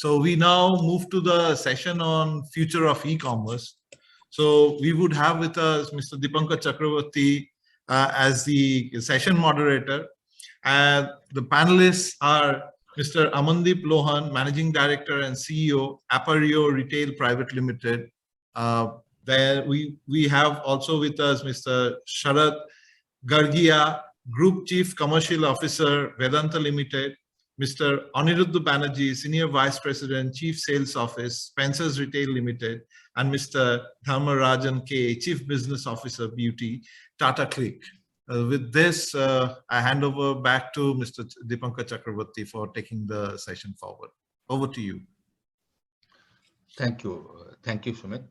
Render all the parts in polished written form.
So we now move to the session on future of e-commerce. So we would have with us Mr. Dipankar Chakravarti as the session moderator. The panelists are Mr. Amandeep Lohan, Managing Director and CEO, Appario Retail Private Limited. There we have also with us Mr. Sharad Gargiya, Group Chief Commercial Officer, Vedanta Limited, Mr. Aniruddha Banerjee, Senior Vice President, Chief Sales Office, Spencer's Retail Limited, and Mr. Dharmarajan K, Chief Business Officer, Beauty, Tata Click. With this, I hand over back to Mr. Dipankar Chakravarti for taking the session forward. Over to you. Thank you, Sumit.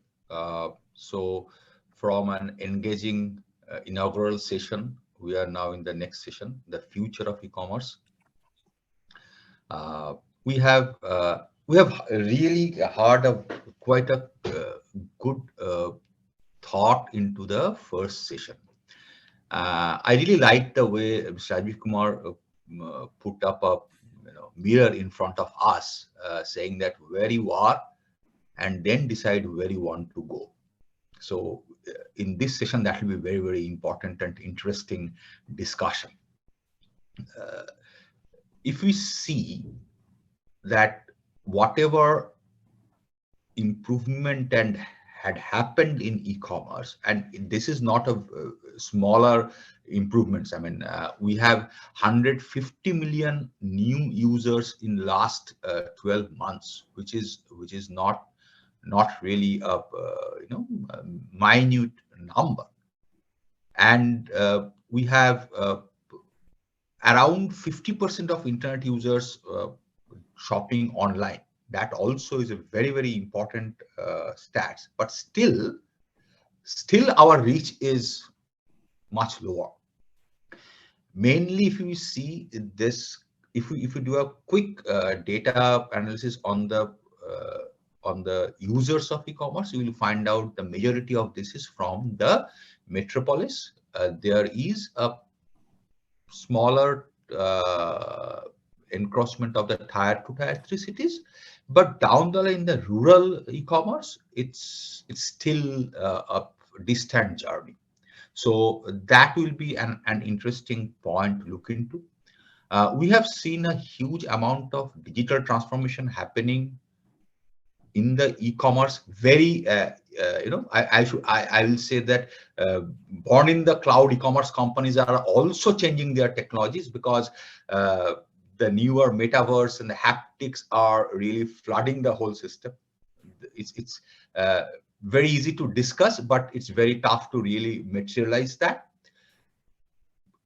So, from an engaging inaugural session, we are now in the next session, the future of e-commerce. We have really had quite a good thought into the first session. I really like the way Mr. Rajiv Kumar put up a mirror in front of us, saying that where you are, and then decide where you want to go. So in this session, that will be very, very important and interesting discussion. If we see that whatever improvement and had happened in e-commerce, and this is not a smaller improvements. I mean, we have 150 million new users in last 12 months, which is not really a minute number, and we have around 50% of internet users shopping online. That also is a very, very important stats, but still our reach is much lower. Mainly, if you see this, if we do a quick data analysis on the users of e-commerce, you will find out the majority of this is from the metropolis. There is a smaller encroachment of the tier 2, tier 3 cities, but down the line in the rural e-commerce, it's still a distant journey. So that will be an interesting point to look into. We have seen a huge amount of digital transformation happening in the e-commerce. Very, I will say that born in the cloud e-commerce companies are also changing their technologies, because the newer metaverse and the haptics are really flooding the whole system. It's very easy to discuss, but it's very tough to really materialize that.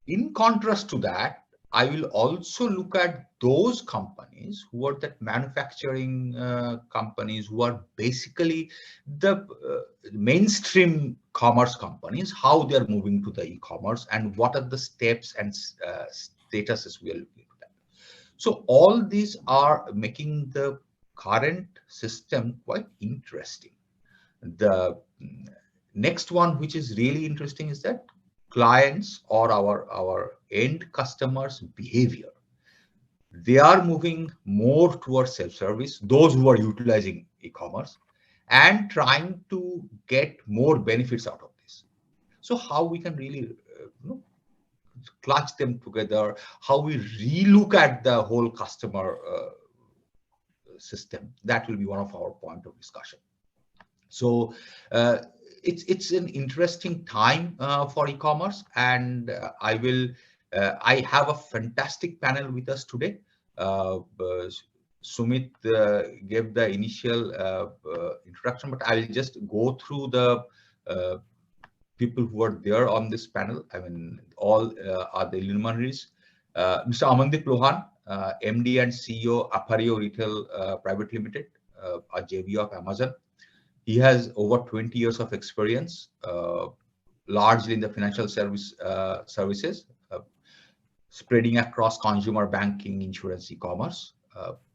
In contrast to that, I will also look at those companies who are that manufacturing companies, who are basically the mainstream commerce companies, how they are moving to the e-commerce and what are the steps and statuses we are looking at that. So all these are making the current system quite interesting. The next one, which is really interesting, is that clients or our end customers' behavior. They are moving more towards self-service, those who are utilizing e-commerce, and trying to get more benefits out of this. So how we can really clutch them together, how we relook at the whole customer system, that will be one of our point of discussion. So it's an interesting time for e-commerce, and I have a fantastic panel with us today. Sumit gave the initial introduction, but I will just go through the people who are there on this panel. I mean, all are the luminaries. Mr. Amandeep Lohan, MD and CEO, Appario Retail Private Limited, a JV of Amazon. He has over 20 years of experience, largely in the financial services, spreading across consumer banking, insurance, e-commerce.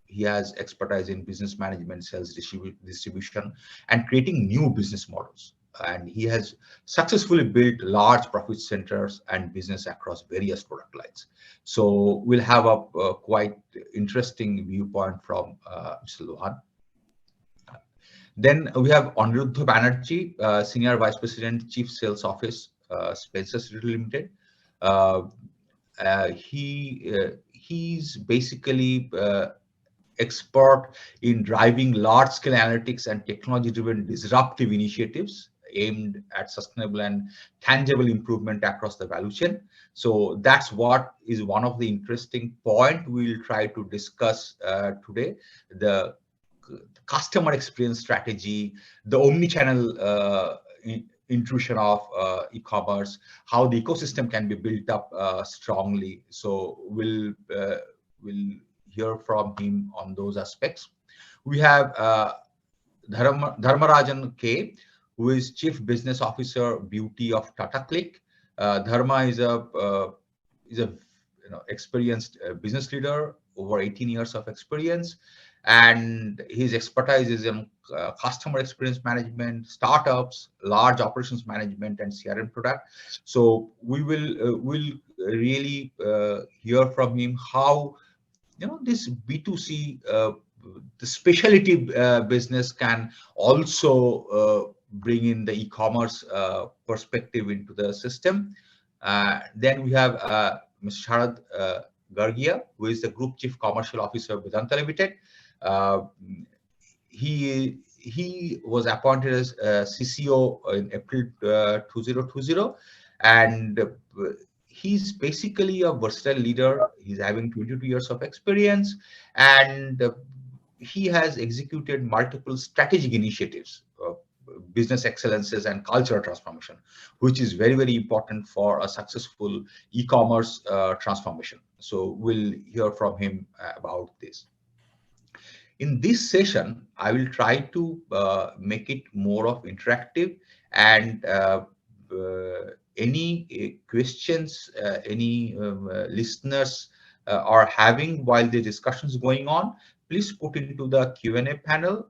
He has expertise in business management, sales distribution, and creating new business models. and he has successfully built large profit centers and business across various product lines. So we'll have a quite interesting viewpoint from Mr. Lohan. Then we have Aniruddha Banerjee, Senior Vice President, Chief Sales Office, Spencer's Limited. He's basically expert in driving large-scale analytics and technology-driven disruptive initiatives aimed at sustainable and tangible improvement across the value chain. So that's what is one of the interesting point we'll try to discuss today: the customer experience strategy, the omni-channel intrusion of e-commerce, how the ecosystem can be built up strongly. So we'll hear from him on those aspects. We have Dharmarajan K, who is Chief Business Officer, Beauty of Tata Click. Dharma is a experienced business leader, over 18 years of experience, and his expertise is in customer experience management, startups, large operations management, and CRM product. So we will really hear from him how this B2C, the specialty business can also bring in the e-commerce perspective into the system. Then we have Mr. Sharad Gargiya, who is the Group Chief Commercial Officer, Vedanta Limited. He was appointed as CCO in April 2020, and he's basically a versatile leader. He's having 22 years of experience, and he has executed multiple strategic initiatives, business excellences and cultural transformation, which is very, very important for a successful e-commerce transformation. So we'll hear from him about this. In this session, I will try to make it more of interactive, and any questions any listeners are having while the discussion is going on, please put it into the Q&A panel.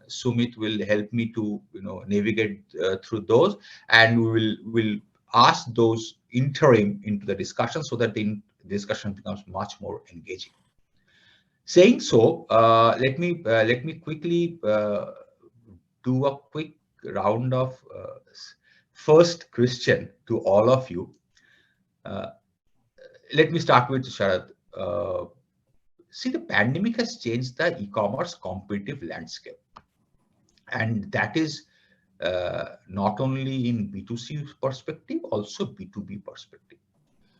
Sumit will help me to navigate through those, and we will ask those interim into the discussion so that the discussion becomes much more engaging. Saying so, let me quickly do a quick round of first question to all of you. Let me start with Sharad. See, the pandemic has changed the e-commerce competitive landscape, and that is not only in B2C perspective, also B2B perspective.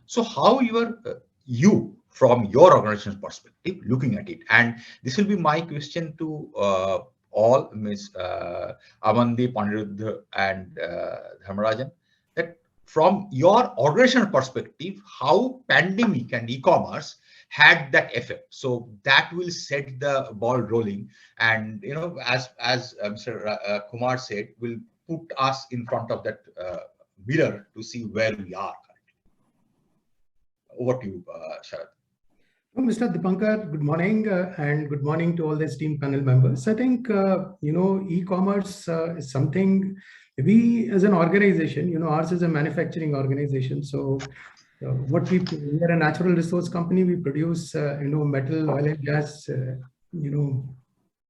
So how you from your organization's perspective looking at it? And this will be my question to all, Ms. Amandeep, Aniruddha, and Dharmarajan, that from your organizational perspective, how pandemic and e-commerce had that effect. So that will set the ball rolling, and as Mr. Kumar said, will put us in front of that mirror to see where we are currently. Over to you, Sharad. Mr. Dipankar, good morning, and good morning to all the esteemed panel members. I think, e-commerce is something we as an organization, ours is a manufacturing organization. So we are a natural resource company. We produce, metal, oil and gas,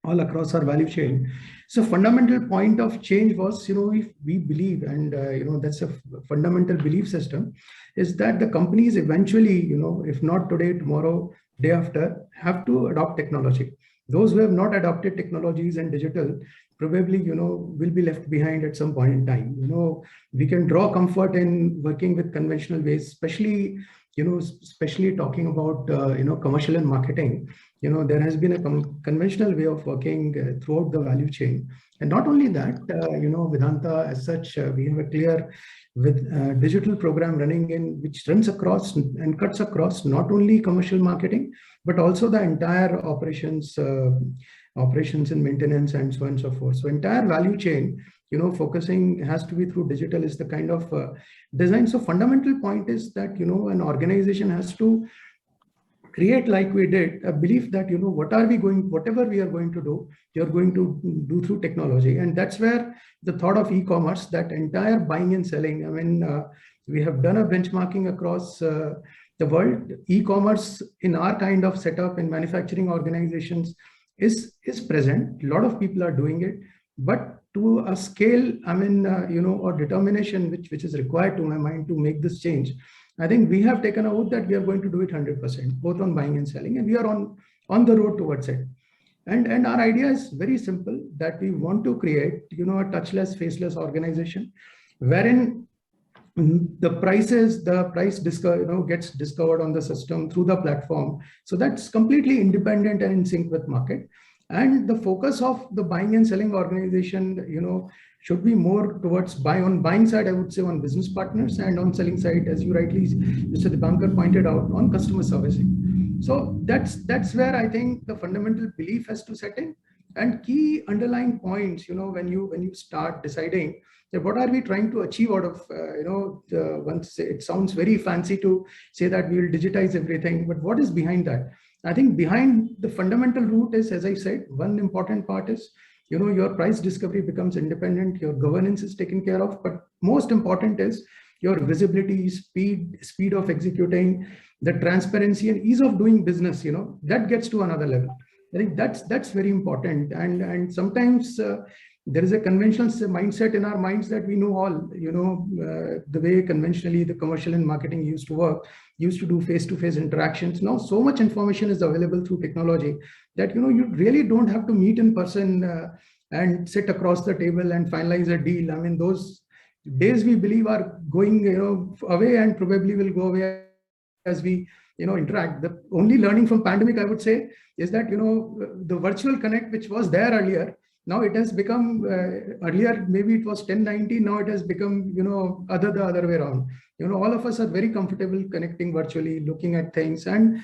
all across our value chain. So fundamental point of change was, we believe, and, that's a fundamental belief system, is that the companies eventually, if not today, tomorrow, day after, have to adopt technology. Those who have not adopted technologies and digital probably, will be left behind at some point in time. We can draw comfort in working with conventional ways, especially talking about, commercial and marketing. There has been a conventional way of working throughout the value chain. And not only that, Vedanta as such, we have a clear digital program running which runs across and cuts across not only commercial marketing, but also the entire operations and maintenance and so on and so forth. So entire value chain, focusing has to be through digital is the kind of design. So fundamental point is that, an organization has to create, like we did, a belief that, whatever we are going to do, you're going to do through technology. And that's where the thought of e-commerce, that entire buying and selling, I mean, we have done a benchmarking across the world. E-commerce in our kind of setup in manufacturing organizations is present. A lot of people are doing it, but to a scale, I mean, or determination, which is required to my mind to make this change. I think we have taken a oath that we are going to do it 100%, both on buying and selling, and we are on the road towards it. And our idea is very simple, that we want to create, a touchless, faceless organization, wherein the price gets discovered on the system through the platform. So that's completely independent and in sync with market. And the focus of the buying and selling organization, should be more towards buying side, I would say, on business partners, and on selling side, as you rightly, Mr. Dipankar pointed out, on customer servicing. So that's where I think the fundamental belief has to set in, and key underlying points, when you start deciding that what are we trying to achieve out of, once it sounds very fancy to say that we will digitize everything, but what is behind that? I think behind the fundamental root is, as I said, one important part is, your price discovery becomes independent, your governance is taken care of, but most important is your visibility, speed of executing, the transparency and ease of doing business, that gets to another level. I think that's very important. And sometimes there is a conventional mindset in our minds that we know all, the way conventionally the commercial and marketing used to work, used to do face-to-face interactions. Now, so much information is available through technology that, you really don't have to meet in person and sit across the table and finalize a deal. I mean, those days we believe are going, away, and probably will go away as we, interact. The only learning from pandemic, I would say, is that, the virtual connect, which was there earlier, now it has become, earlier maybe it was 1090, now it has become, the other way around. All of us are very comfortable connecting virtually, looking at things, and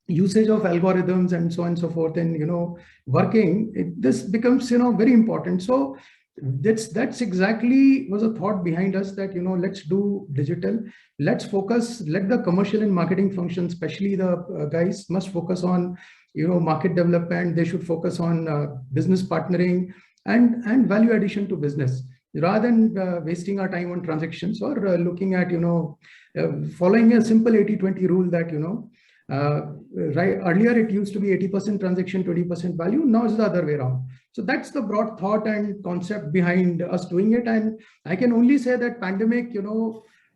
usage of algorithms and so on and so forth, and, working, this becomes, very important. So that's exactly was a thought behind us, that, let's do digital, let's focus, let the commercial and marketing function, especially the guys, must focus on, market development. They should focus on business partnering and value addition to business, rather than wasting our time on transactions, or looking at, following a simple 80-20 rule that, right, earlier it used to be 80% transaction, 20% value. Now it's the other way around. So that's the broad thought and concept behind us doing it. And I can only say that pandemic,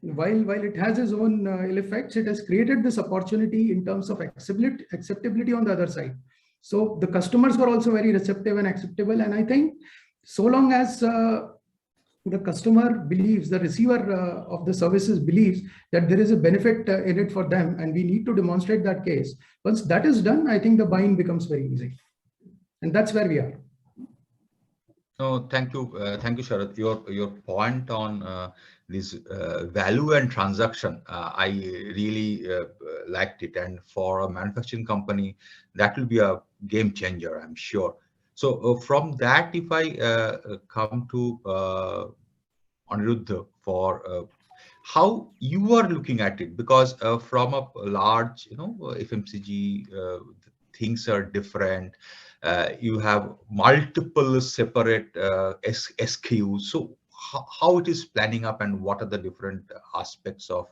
while it has its own ill effects, it has created this opportunity in terms of acceptability on the other side. So the customers were also very receptive and acceptable. And I think so long as the customer believes, the receiver of the services believes that there is a benefit in it for them, and we need to demonstrate that case. Once that is done, I think the buying becomes very easy. And that's where we are. No, thank you, Sharad. Your point on this value and transaction, I really liked it, and for a manufacturing company, that will be a game changer, I'm sure. So from that, if I come to Aniruddha for how you are looking at it, because from a large, FMCG, things are different. You have multiple separate SKUs. So how it is planning up, and what are the different aspects of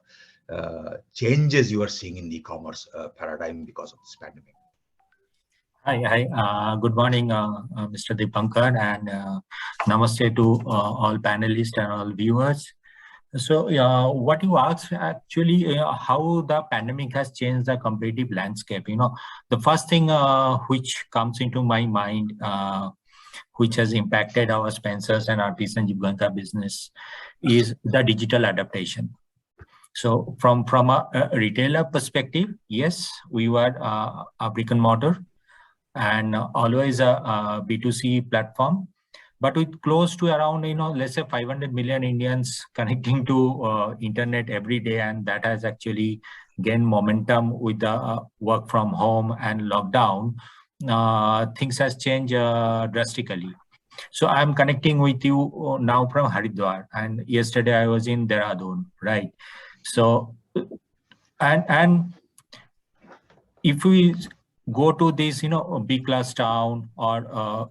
changes you are seeing in the e-commerce paradigm because of this pandemic? Hi. Good morning, Mr. Dipankar, and namaste to all panelists and all viewers. So what you asked, actually, how the pandemic has changed the competitive landscape. The first thing which comes into my mind, which has impacted our Spencers and Artisan Jivganta business, is the digital adaptation. So from a retailer perspective, yes, we were a brick and mortar and always a B2C platform. But with close to around, let's say 500 million Indians connecting to internet every day, and that has actually gained momentum with the work from home and lockdown, things has changed drastically. So I'm connecting with you now from Haridwar, and yesterday I was in Dehradun, right? So, and if we go to this, B class town or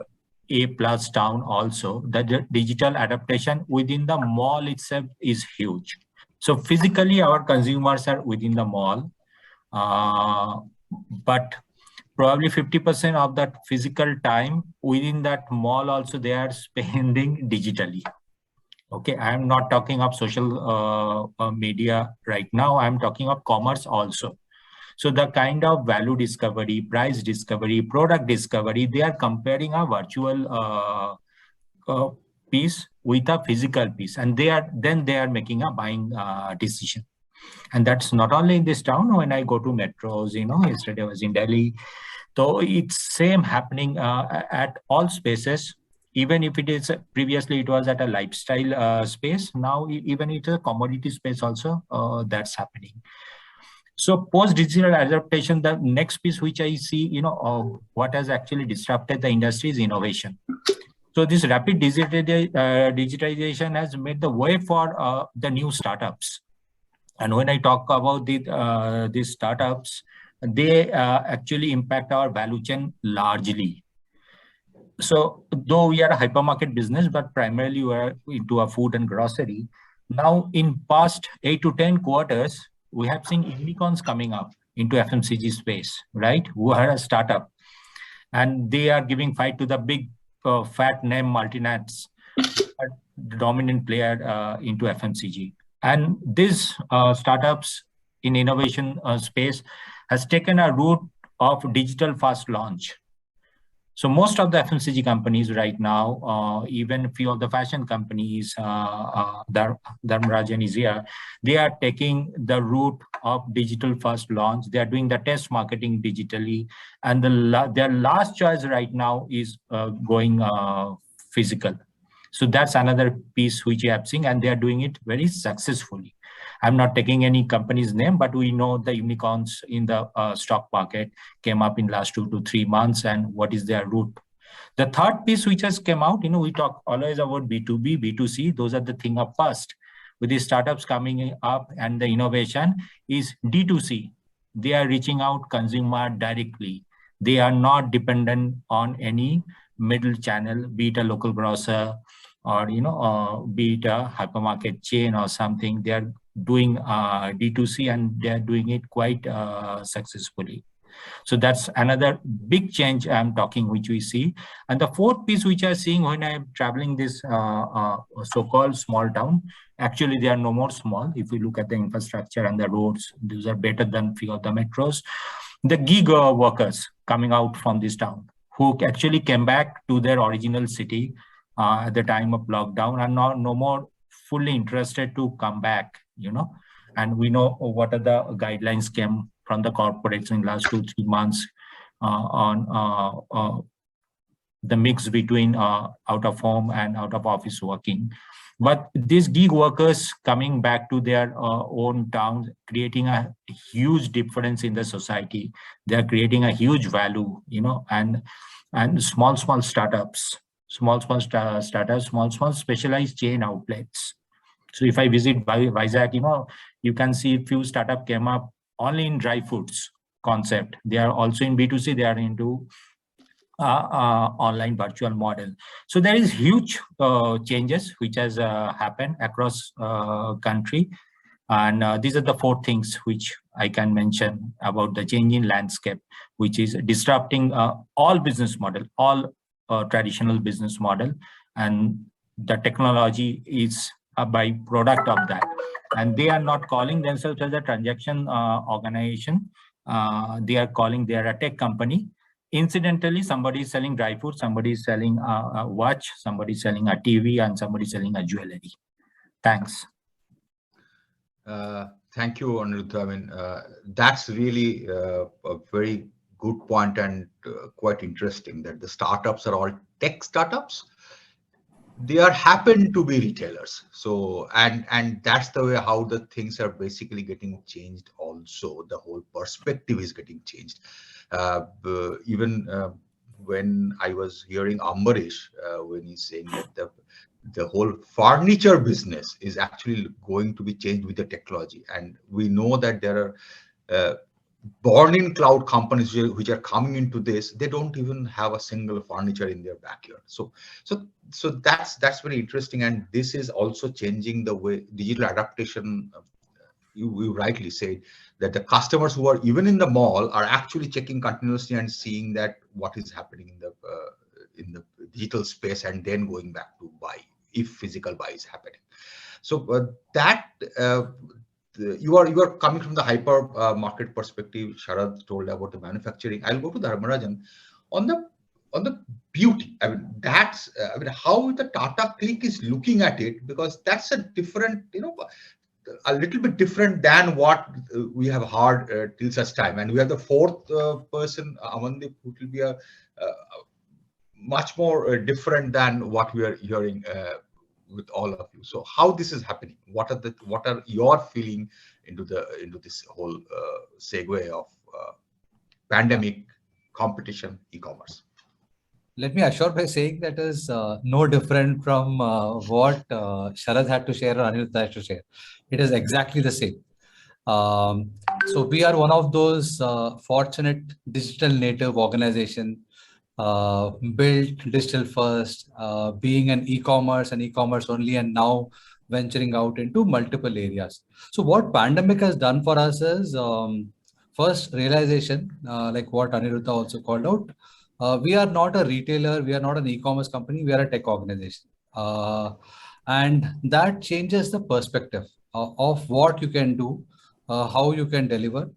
A plus town also, the digital adaptation within the mall itself is huge. So physically, our consumers are within the mall, but probably 50% of that physical time within that mall also they are spending digitally. Okay, I'm not talking of social media right now. I'm talking of commerce also. So the kind of value discovery, price discovery, product discovery, they are comparing a virtual piece with a physical piece, and they are making a buying decision. And that's not only in this town. When I go to metros, yesterday I was in Delhi. So it's same happening at all spaces. Even if it is previously it was at a lifestyle space, now even it's a commodity space also, that's happening. So post-digital adaptation, the next piece which I see, what has actually disrupted the industry is innovation. So this rapid digitization has made the way for the new startups. And when I talk about these startups, they actually impact our value chain largely. So though we are a hypermarket business, but primarily we are into a food and grocery. Now in past 8 to 10 quarters, we have seen unicorns coming up into FMCG space, right? Who are a startup, and they are giving fight to the big fat name multinationals, the dominant player into FMCG. And these startups in innovation space has taken a route of digital fast launch. So most of the FMCG companies right now, even a few of the fashion companies, Dharmarajan is here, they are taking the route of digital first launch. They are doing the test marketing digitally. And their last choice right now is going physical. So that's another piece which you have seen, and they are doing it very successfully. I'm not taking any company's name, but we know the unicorns in the stock market came up in last 2 to 3 months, and what is their route. The third piece which has come out, we talk always about B2B, B2C, those are the thing up first. With the startups coming up and the innovation is D2C. They are reaching out consumer directly. They are not dependent on any middle channel, be it a local grocer or, be it a hypermarket chain or something. They are doing D2C, and they're doing it quite successfully. So that's another big change I'm talking, which we see. And the fourth piece which I'm seeing when I'm traveling this so-called small town, actually they are no more small. If we look at the infrastructure and the roads, these are better than few of the metros. The gig workers coming out from this town who actually came back to their original city at the time of lockdown are now no more fully interested to come back, and we know what are the guidelines came from the corporates in last 2-3 months on the mix between out of home and out of office working. But these gig workers coming back to their own towns, creating a huge difference in the society. They're creating a huge value, and small startups, small specialized chain outlets. So if I visit Vizag, you can see a few startups came up only in dry foods concept. They are also in B2C. They are into online virtual model. So there is huge changes which has happened across country. And these are the 4 things which I can mention about the changing landscape, which is disrupting all business model, all traditional business model. And the technology is a byproduct of that. And they are not calling themselves as a transaction organization. They are a tech company. Incidentally, somebody is selling dry food, somebody is selling a watch, somebody is selling a TV, and somebody is selling a jewelry. Thanks. Thank you, Aniruddha. I mean, that's really a very good point and quite interesting that the startups are all tech startups. They happen to be retailers. So, and that's the way how the things are basically getting changed also. The whole perspective is getting changed. Even when I was hearing Ambarish, when he's saying that the whole furniture business is actually going to be changed with the technology. And we know that there are born-in cloud companies which are coming into this, they don't even have a single furniture in their backyard. So that's very interesting, and this is also changing the way digital adaptation. You rightly said that the customers who are even in the mall are actually checking continuously and seeing that what is happening in the digital space, and then going back to buy if physical buy is happening. So you are coming from the hyper market perspective. Sharad told about the manufacturing. I'll go to Dharmarajan on the beauty. I mean, that's how the Tata Click is looking at it, because that's a different, a little bit different than what we have heard till such time. And we have the fourth person, Amandeep, who will be a much more different than what we are hearing with all of you. So how this is happening? What are your feeling into this whole segue of pandemic, competition, e-commerce? Let me assure by saying that is no different from what Sharad had to share or Aniruddha had to share. It is exactly the same. So we are one of those fortunate digital native organization built digital first, being an e-commerce and e-commerce only, and now venturing out into multiple areas. So what pandemic has done for us is first realization, like what Aniruddha also called out. We are not a retailer, we are not an e-commerce company, we are a tech organization. And that changes the perspective of what you can do, how you can deliver.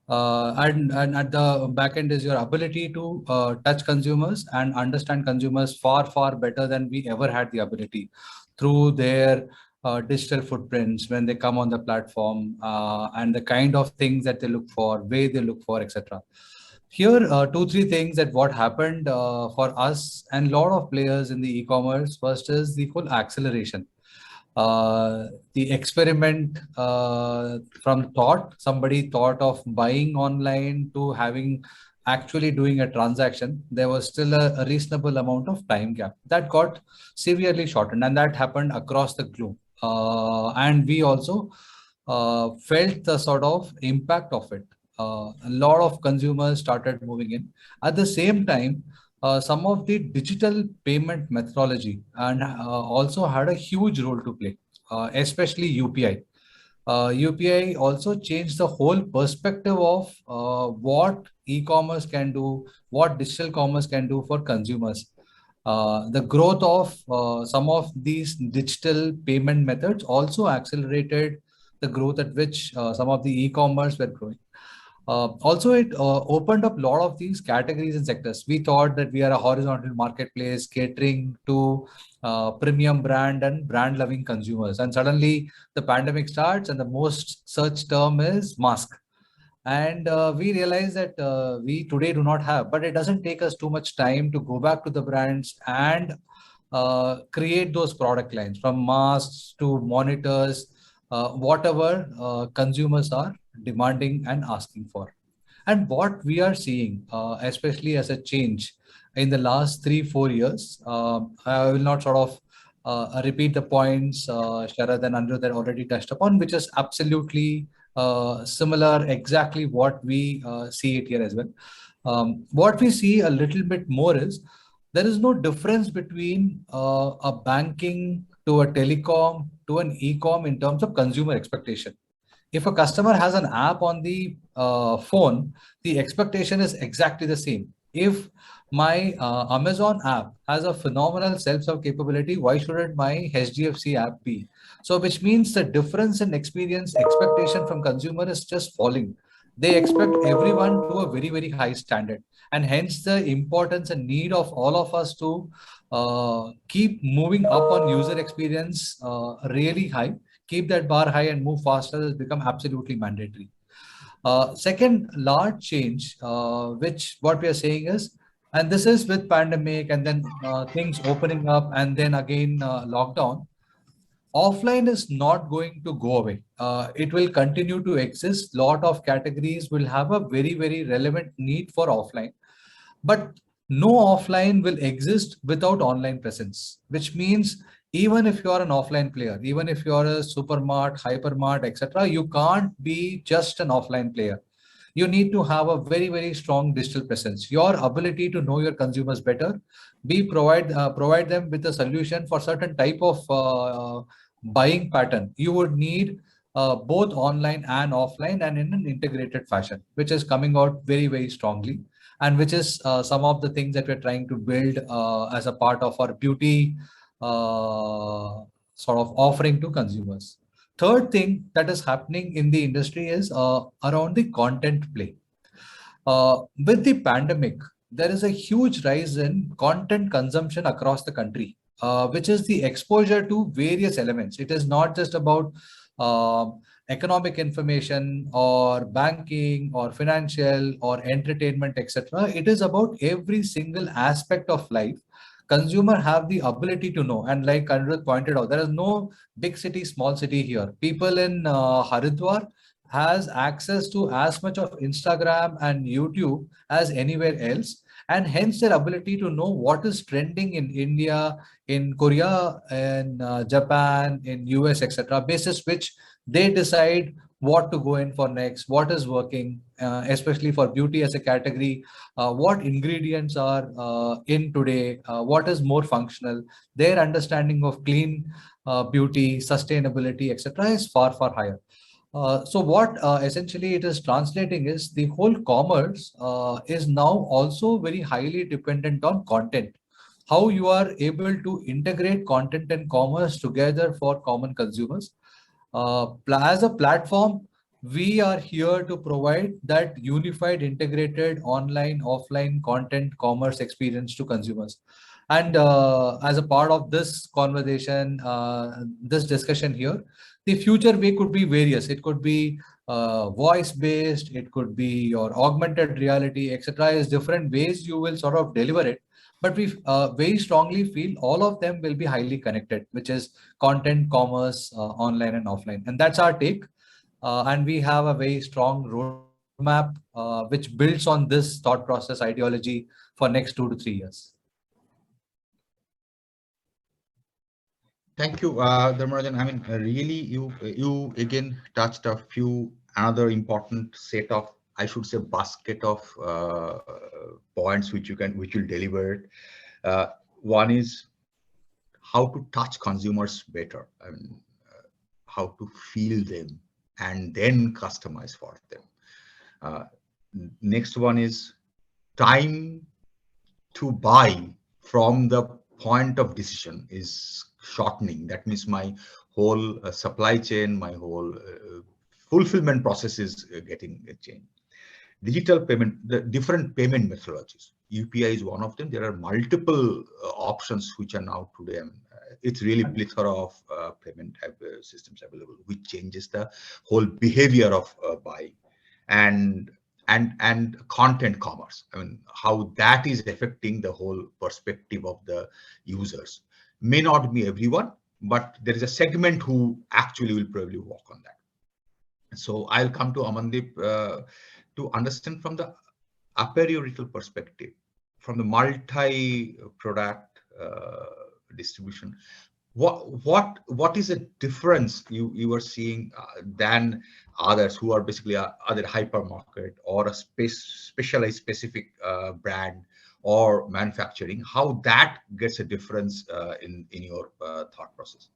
And at the back end is your ability to touch consumers and understand consumers far better than we ever had the ability through their digital footprints when they come on the platform, and the kind of things that they look for, way they look for, etc. Here, 2-3 things that what happened for us and a lot of players in the e-commerce. First is the whole acceleration. The experiment from somebody thought of buying online to having actually doing a transaction, there was still a reasonable amount of time gap that got severely shortened, and that happened across the globe. And we also felt the sort of impact of it. A lot of consumers started moving in. At the same time, some of the digital payment methodology and also had a huge role to play, especially UPI. UPI also changed the whole perspective of what e-commerce can do, what digital commerce can do for consumers. The growth of some of these digital payment methods also accelerated the growth at which some of the e-commerce were growing. Also, it opened up a lot of these categories and sectors. We thought that we are a horizontal marketplace catering to premium brand and brand loving consumers. And suddenly the pandemic starts and the most searched term is mask. And we realize that we today do not have, but it doesn't take us too much time to go back to the brands and create those product lines, from masks to monitors, whatever consumers are demanding and asking for. And what we are seeing, especially as a change in the last 3-4 years, I will not sort of repeat the points Sharad and Aniruddha already touched upon, which is absolutely similar, exactly what we see it here as well. What we see a little bit more is there is no difference between a banking to a telecom to an e-com in terms of consumer expectation. If a customer has an app on the phone, the expectation is exactly the same. If my Amazon app has a phenomenal self-serve capability, why shouldn't my HDFC app be? So which means the difference in experience expectation from consumer is just falling. They expect everyone to a very high standard, and hence the importance and need of all of us to keep moving up on user experience really high. Keep that bar high and move faster has become absolutely mandatory. Second large change, which what we are saying is, and this is with pandemic and then things opening up and then again lockdown, offline is not going to go away. It will continue to exist. Lot of categories will have a very relevant need for offline, but no offline will exist without online presence, which means even if you are an offline player, even if you are a supermart, hypermart, etc., you can't be just an offline player. you need to have a very, very strong digital presence. Your ability to know your consumers better, provide them with a solution for certain type of buying pattern. You would need both online and offline and in an integrated fashion, which is coming out very, very strongly, and which is some of the things that we're trying to build as a part of our beauty sort of offering to consumers. Third thing that is happening in the industry is around the content play. With the pandemic, there is a huge rise in content consumption across the country, which is the exposure to various elements. It is not just about economic information or banking or financial or entertainment, etc. It is about every single aspect of life. Consumer have the ability to know, and like Aniruddha pointed out, there is no big city, small city here. People in Haridwar has access to as much of Instagram and YouTube as anywhere else, and hence their ability to know what is trending in India, in Korea, in Japan, in US, etc. Basis which they decide what to go in for next, what is working, especially for beauty as a category, what ingredients are in today, what is more functional. Their understanding of clean beauty, sustainability, etc. is far, far higher. So what essentially it is translating is the whole commerce is now also very highly dependent on content. How you are able to integrate content and commerce together for common consumers. As a platform, we are here to provide that unified, integrated online, offline content commerce experience to consumers. And as a part of this conversation, this discussion here, the future way could be various. It could be voice-based, it could be your augmented reality, etc. Is different ways you will sort of deliver it. But we very strongly feel all of them will be highly connected, which is content, commerce, online and offline. And that's our take. And we have a very strong roadmap which builds on this thought process ideology for next 2 to 3 years. Thank you, Dharmarajan. I mean, really, you again touched a few another important set of, I should say, basket of points which you'll deliver. One is how to touch consumers better. I mean, how to feel them and then customize for them. Next one is time to buy from the point of decision is shortening. That means my whole supply chain, my whole fulfillment process is getting changed. Digital payment, the different payment methodologies. UPI is one of them. There are multiple options which are now today. It's really plethora of payment systems available, which changes the whole behavior of buying. And content commerce. I mean, how that is affecting the whole perspective of the users. May not be everyone, but there is a segment who actually will probably work on that. So I'll come to Amandeep to understand from the Appario retail perspective, from the multi-product distribution. What is a difference you are seeing than others who are basically other hypermarket or a specialized specific brand or manufacturing? How that gets a difference in your thought process?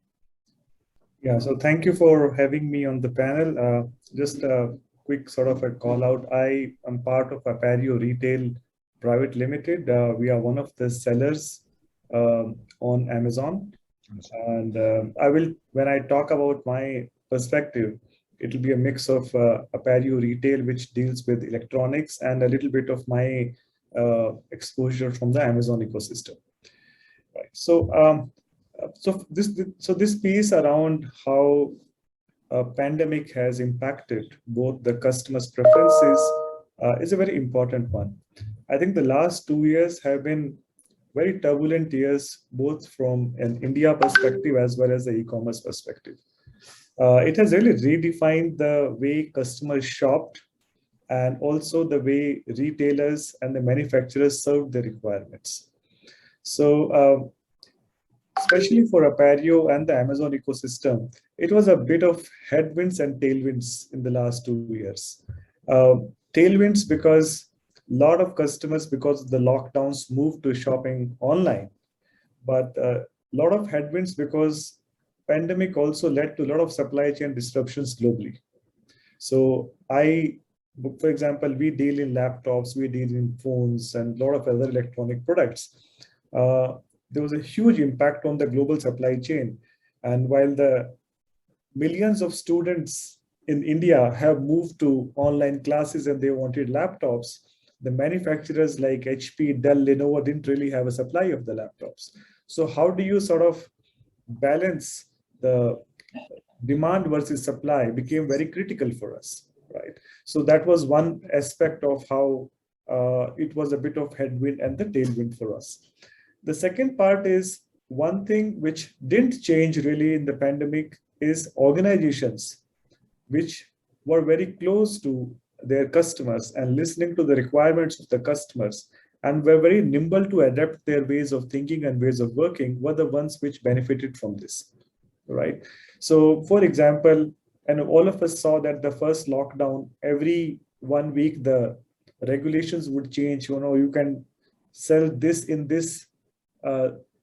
Yeah, so thank you for having me on the panel. Just a quick sort of a call out. I am part of Appario Retail Private Limited. We are one of the sellers on Amazon. And when I talk about my perspective, it will be a mix of Appario Retail, which deals with electronics, and a little bit of my exposure from the Amazon ecosystem. Right. So, this piece around how a pandemic has impacted both the customers' preferences is a very important one. I think the last 2 years have been very turbulent years, both from an India perspective as well as the e-commerce perspective. It has really redefined the way customers shopped and also the way retailers and the manufacturers served their requirements. So, especially for Appario and the Amazon ecosystem, it was a bit of headwinds and tailwinds in the last 2 years. tailwinds because a lot of customers, because of the lockdowns, moved to shopping online. But a lot of headwinds because pandemic also led to a lot of supply chain disruptions globally. So for example, we deal in laptops, we deal in phones and a lot of other electronic products. There was a huge impact on the global supply chain. And while the millions of students in India have moved to online classes and they wanted laptops, the manufacturers like HP, Dell, Lenovo didn't really have a supply of the laptops. So how do you sort of balance the demand versus supply became very critical for us, right? So that was one aspect of how it was a bit of headwind and the tailwind for us. The second part is one thing which didn't change really in the pandemic is organizations which were very close to their customers and listening to the requirements of the customers and were very nimble to adapt their ways of thinking and ways of working were the ones which benefited from this, right? So for example, and all of us saw that the first lockdown, every 1 week, the regulations would change. You can sell this in this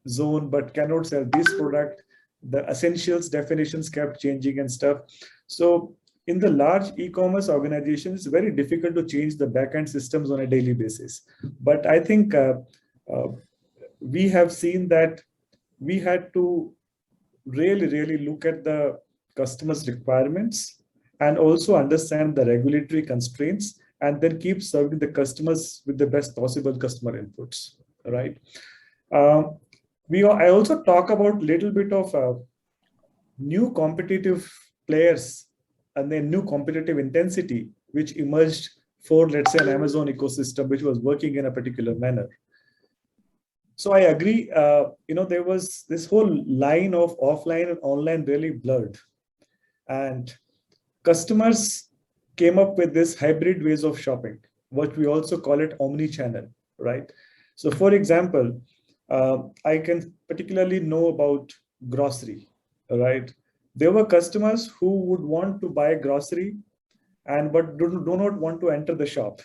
zone, but cannot sell this product. The essentials definitions kept changing and stuff. So in the large e-commerce organizations, it's very difficult to change the backend systems on a daily basis. But I think we have seen that we had to really look at the customers' requirements and also understand the regulatory constraints and then keep serving the customers with the best possible customer inputs, right? I also talk about a little bit of new competitive players and then new competitive intensity, which emerged for, let's say, an Amazon ecosystem, which was working in a particular manner. So I agree, there was this whole line of offline and online really blurred. And customers came up with this hybrid ways of shopping, what we also call it omni-channel, right? So for example, I can particularly know about grocery, right? There were customers who would want to buy grocery but do not want to enter the shop,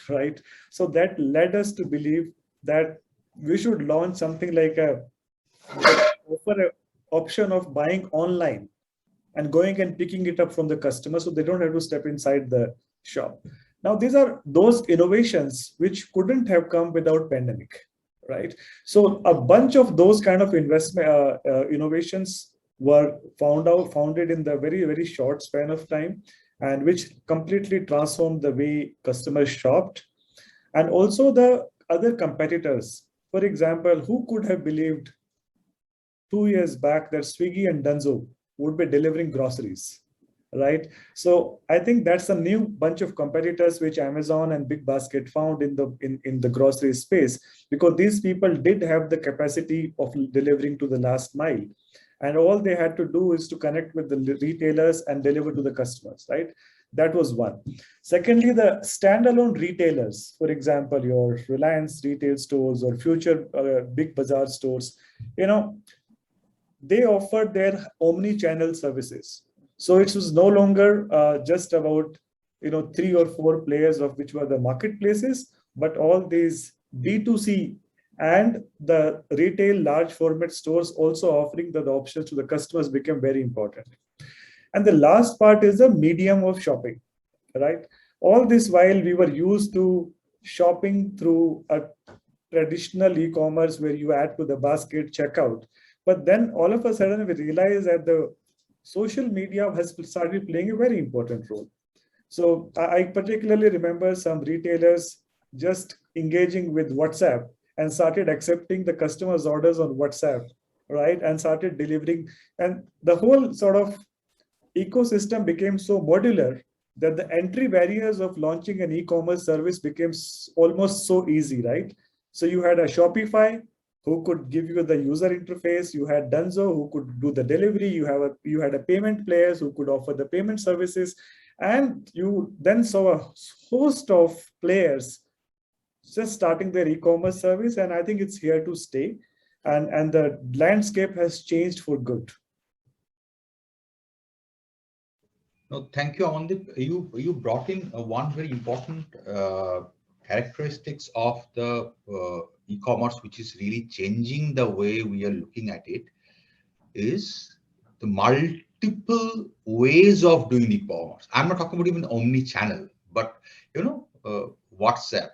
right? So that led us to believe that we should launch something like offer an option of buying online and going and picking it up from the customer so they don't have to step inside the shop. Now, these are those innovations which couldn't have come without pandemic, right? So a bunch of those kind of innovations were founded in the very short span of time, and which completely transformed the way customers shopped. And also the other competitors, for example, who could have believed 2 years back that Swiggy and Dunzo would be delivering groceries, right? So I think that's a new bunch of competitors which Amazon and Big Basket found in the grocery space, because these people did have the capacity of delivering to the last mile. And all they had to do is to connect with the retailers and deliver to the customers, right? That was one. Secondly, the standalone retailers, for example, your Reliance retail stores or future Big Bazaar stores, they offered their omni-channel services. So it was no longer just about 3 or 4 players of which were the marketplaces, but all these B2C and the retail large format stores also offering the options to the customers became very important. And the last part is the medium of shopping, right? All this while we were used to shopping through a traditional e-commerce where you add to the basket checkout. But then all of a sudden we realized that the social media has started playing a very important role. So I particularly remember some retailers just engaging with WhatsApp and started accepting the customers' orders on WhatsApp, right? And started delivering. And the whole sort of ecosystem became so modular that the entry barriers of launching an e-commerce service became almost so easy, right? So you had a Shopify who could give you the user interface. You had Dunzo who could do the delivery. You had a payment players who could offer the payment services. And you then saw a host of players just starting their e-commerce service. And I think it's here to stay. And the landscape has changed for good. No, thank you, Amandeep. You brought in one very important characteristics of the e-commerce, which is really changing the way we are looking at it, is the multiple ways of doing e-commerce. I'm not talking about even omni-channel, but WhatsApp,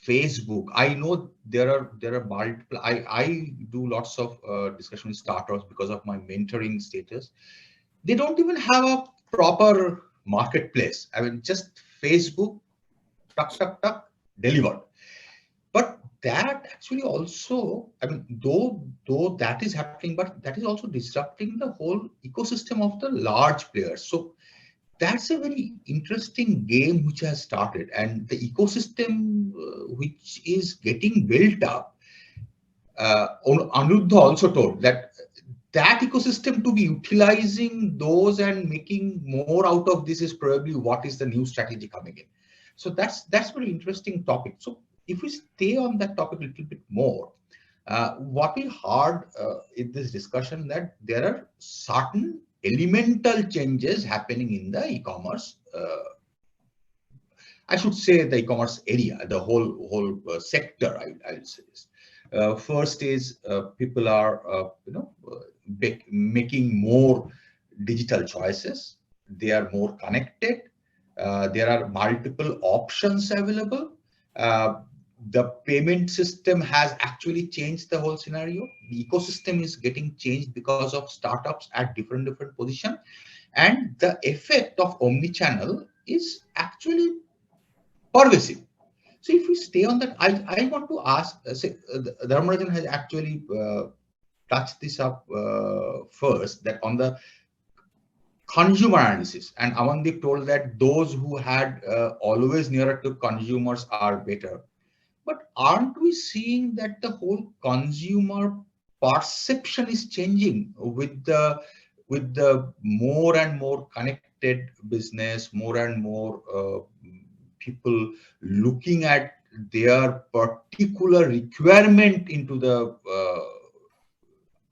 Facebook. I know there are multiple. I do lots of discussion with startups because of my mentoring status. They don't even have a proper marketplace. I mean, just Facebook, tuck, delivered. But that actually also, I mean, though that is happening, but that is also disrupting the whole ecosystem of the large players. So that's a very interesting game which has started, and the ecosystem which is getting built up. Aniruddha also told that ecosystem to be utilizing those and making more out of this is probably what is the new strategy coming in. So that's very interesting topic. So if we stay on that topic a little bit more, what we heard in this discussion, that there are certain elemental changes happening in the e-commerce. I should say the e-commerce area, the whole sector. I'll say this. First is people are making more digital choices. They are more connected. There are multiple options available. The payment system has actually changed the whole scenario. The ecosystem is getting changed because of startups at different positions, and the effect of omni-channel is actually pervasive. So if we stay on that, I want to ask, Dharmarajan has actually touched this up first, that on the consumer analysis, and Amandeep told that those who had always nearer to consumers are better. But aren't we seeing that the whole consumer perception is changing with the more and more connected business, more and more people looking at their particular requirement into the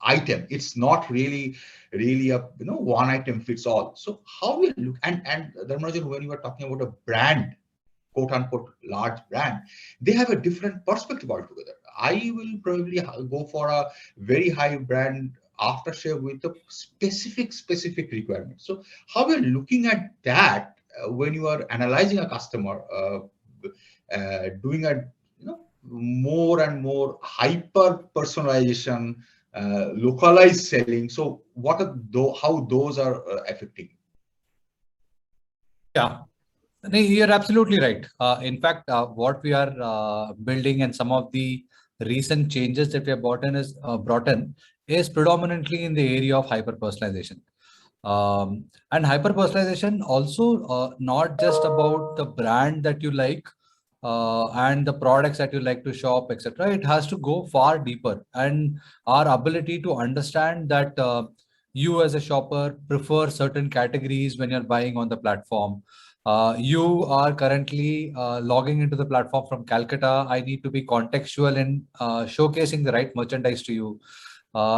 item? It's not really a one item fits all. So how we look, and Dharmarajan, when you were talking about a brand, quote unquote large brand, they have a different perspective altogether. I will probably go for a very high brand aftershave with a specific requirement. So how we're looking at that when you are analyzing a customer, doing a more and more hyper personalization, localized selling. So what are how those are affecting? Yeah. You're absolutely right. In fact, what we are building and some of the recent changes that we have brought in is predominantly in the area of hyper personalization. And hyper personalization also not just about the brand that you like and the products that you like to shop, etc. It has to go far deeper, and our ability to understand that you as a shopper prefer certain categories when you're buying on the platform. You are currently logging into the platform from Calcutta. I need to be contextual in showcasing the right merchandise to you.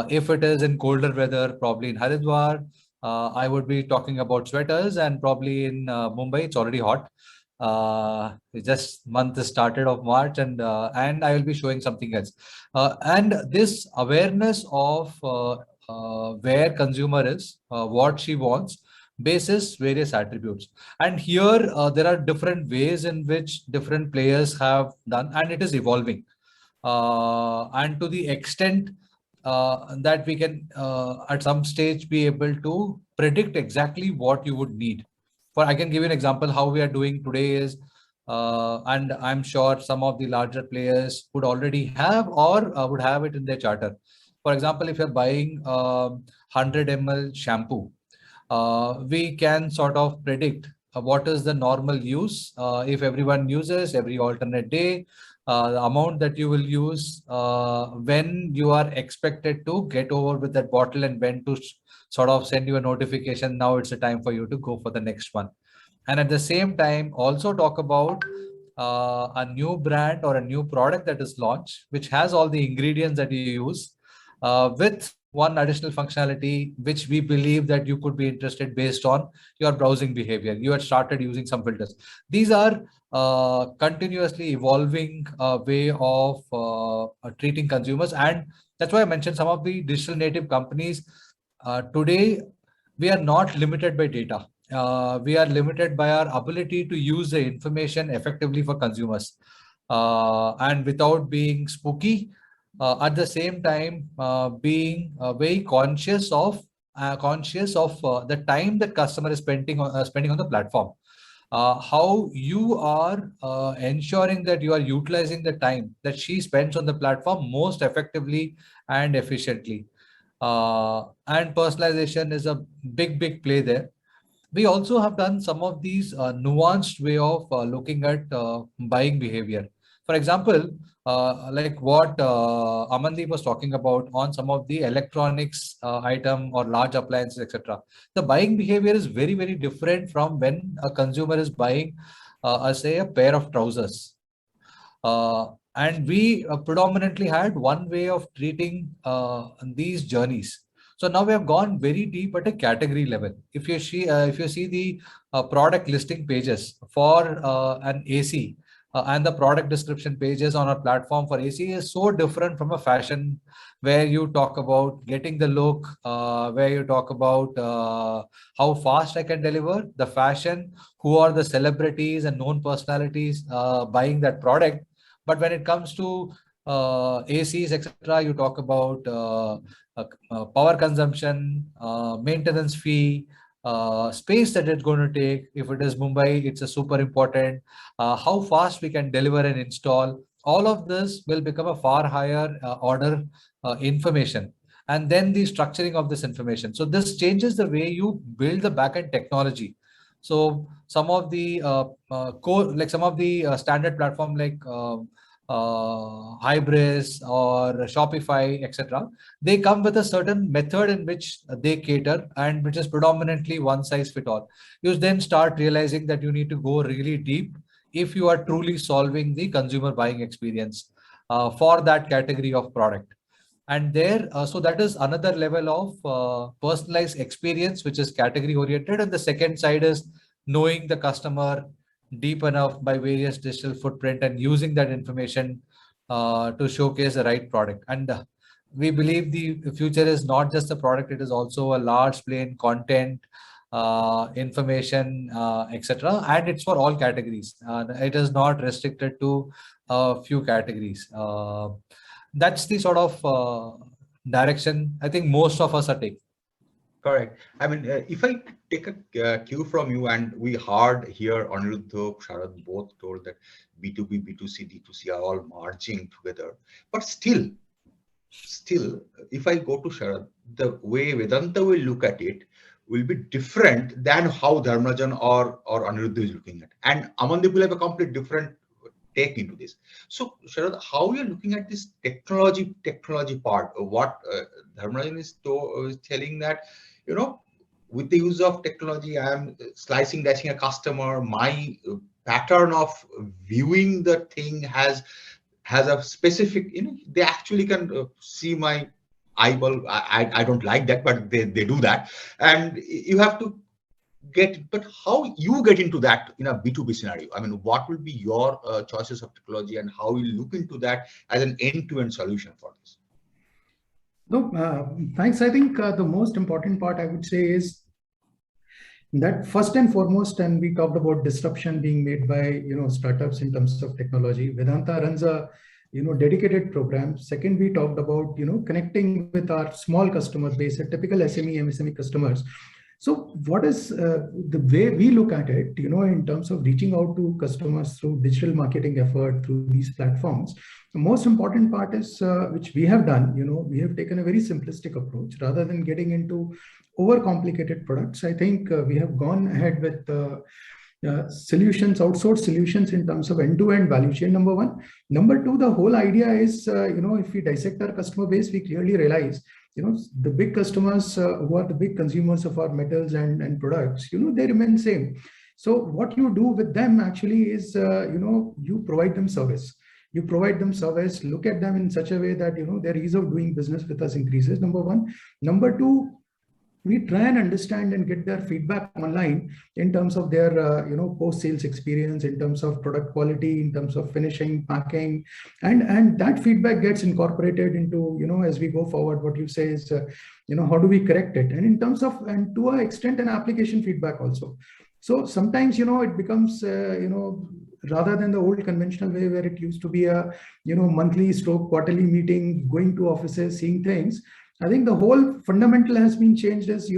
If it is in colder weather, probably in Haridwar, I would be talking about sweaters, and probably in Mumbai, it's already hot. Just month is started of March, and I will be showing something else. And this awareness of where consumer is, what she wants, basis various attributes. And here there are different ways in which different players have done, and it is evolving. And to the extent that we can at some stage be able to predict exactly what you would need. I can give you an example. How we are doing today is, and I'm sure some of the larger players would already have or would have it in their charter. For example, if you're buying 100 ml shampoo, we can sort of predict what is the normal use. If everyone uses every alternate day, the amount that you will use when you are expected to get over with that bottle, and when to sort of send you a notification, now it's a time for you to go for the next one. And at the same time, also talk about a new brand or a new product that is launched, which has all the ingredients that you use with one additional functionality which we believe that you could be interested based on your browsing behavior. You had started using some filters. These are continuously evolving way of treating consumers, and that's why I mentioned some of the digital native companies today. We are not limited by data. We are limited by our ability to use the information effectively for consumers, and without being spooky. At the same time, being very conscious of the time that customer is spending on the platform. How you are ensuring that you are utilizing the time that she spends on the platform most effectively and efficiently. And personalization is a big play there. We also have done some of these nuanced way of looking at buying behavior. For example, like what Amandeep was talking about on some of the electronics item or large appliances, etc. The buying behavior is very different from when a consumer is buying, say, a pair of trousers. And we predominantly had one way of treating these journeys. So now we have gone very deep at a category level. If you see the product listing pages for an AC and the product description pages on our platform for AC is so different from a fashion, where you talk about getting the look, where you talk about how fast I can deliver the fashion, who are the celebrities and known personalities buying that product. But when it comes to ACs, etc., you talk about power consumption, maintenance fee, space that it's going to take. If it is Mumbai, it's a super important. How fast we can deliver and install. All of this will become a far higher order information. And then the structuring of this information. So this changes the way you build the backend technology. So some of the core, like some of the standard platform like Hybris or Shopify, etc., they come with a certain method in which they cater, and which is predominantly one size fit all. You then start realizing that you need to go really deep if you are truly solving the consumer buying experience for that category of product. And there, so that is another level of personalized experience, which is category oriented. And the second side is knowing the customer deep enough by various digital footprint and using that information to showcase the right product. And we believe the future is not just the product, it is also a large play in content, information, etc. And it's for all categories. It is not restricted to a few categories. That's the sort of direction I think most of us are taking. Correct. I mean, if I take a cue from you, and we heard here Aniruddha, Sharad both told that B2B, B2C, D2C are all merging together. But still, if I go to Sharad, the way Vedanta will look at it will be different than how Dharmarajan or Aniruddha is looking at. And Amandeep will have a complete different take into this. So Sharad, how you're looking at this technology part, what Dharmarajan is telling that, you know, with the use of technology, I am slicing, dicing a customer. My pattern of viewing the thing has a specific, you know, they actually can see my eyeball. I don't like that, but they do that. And you have to get, but how you get into that in a B2B scenario? I mean, what will be your choices of technology, and how you look into that as an end-to-end solution for this? No, thanks. I think the most important part I would say is that first and foremost, and we talked about disruption being made by startups in terms of technology. Vedanta runs a dedicated program. Second, we talked about connecting with our small customer base, a typical SME, MSME customers. So what is the way we look at it, in terms of reaching out to customers through digital marketing effort, through these platforms? The most important part is, which we have done, we have taken a very simplistic approach rather than getting into overcomplicated products. I think we have gone ahead with solutions, outsourced solutions in terms of end-to-end value chain, number one. Number two, the whole idea is, if we dissect our customer base, we clearly realize the big customers who are the big consumers of our metals and products, they remain same. So what you do with them actually is, you provide them service. you provide them service, look at them in such a way that, their ease of doing business with us increases, number one. Number two, we try and understand and get their feedback online in terms of their post-sales experience, in terms of product quality, in terms of finishing, packing, and that feedback gets incorporated into, as we go forward, what you say is how do we correct it, and in terms of, and to an extent, an application feedback also. So sometimes it becomes rather than the old conventional way where it used to be a monthly stroke quarterly meeting, going to offices, seeing things. I think the whole fundamental has been changed as,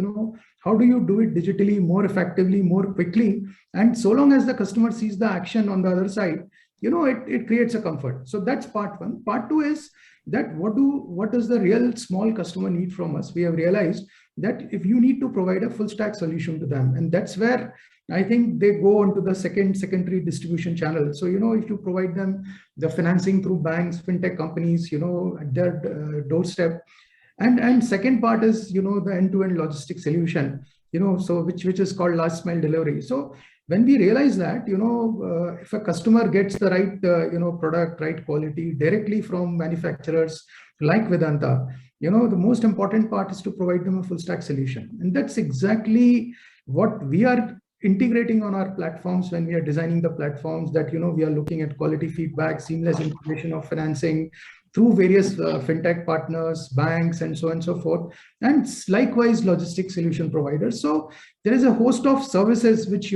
how do you do it digitally, more effectively, more quickly? And so long as the customer sees the action on the other side, it creates a comfort. So that's part one. Part two is that what does the real small customer need from us? We have realized that if you need to provide a full stack solution to them, and that's where I think they go onto the secondary distribution channel. So, if you provide them the financing through banks, fintech companies, at their doorstep. And second part is, the end-to-end logistics solution, so which is called last mile delivery. So when we realize that, if a customer gets the right, product, right quality directly from manufacturers like Vedanta, the most important part is to provide them a full stack solution. And that's exactly what we are integrating on our platforms when we are designing the platforms, that, we are looking at quality feedback, seamless integration of financing through various fintech partners, banks, and so on and so forth, and likewise logistics solution providers. So there is a host of services which,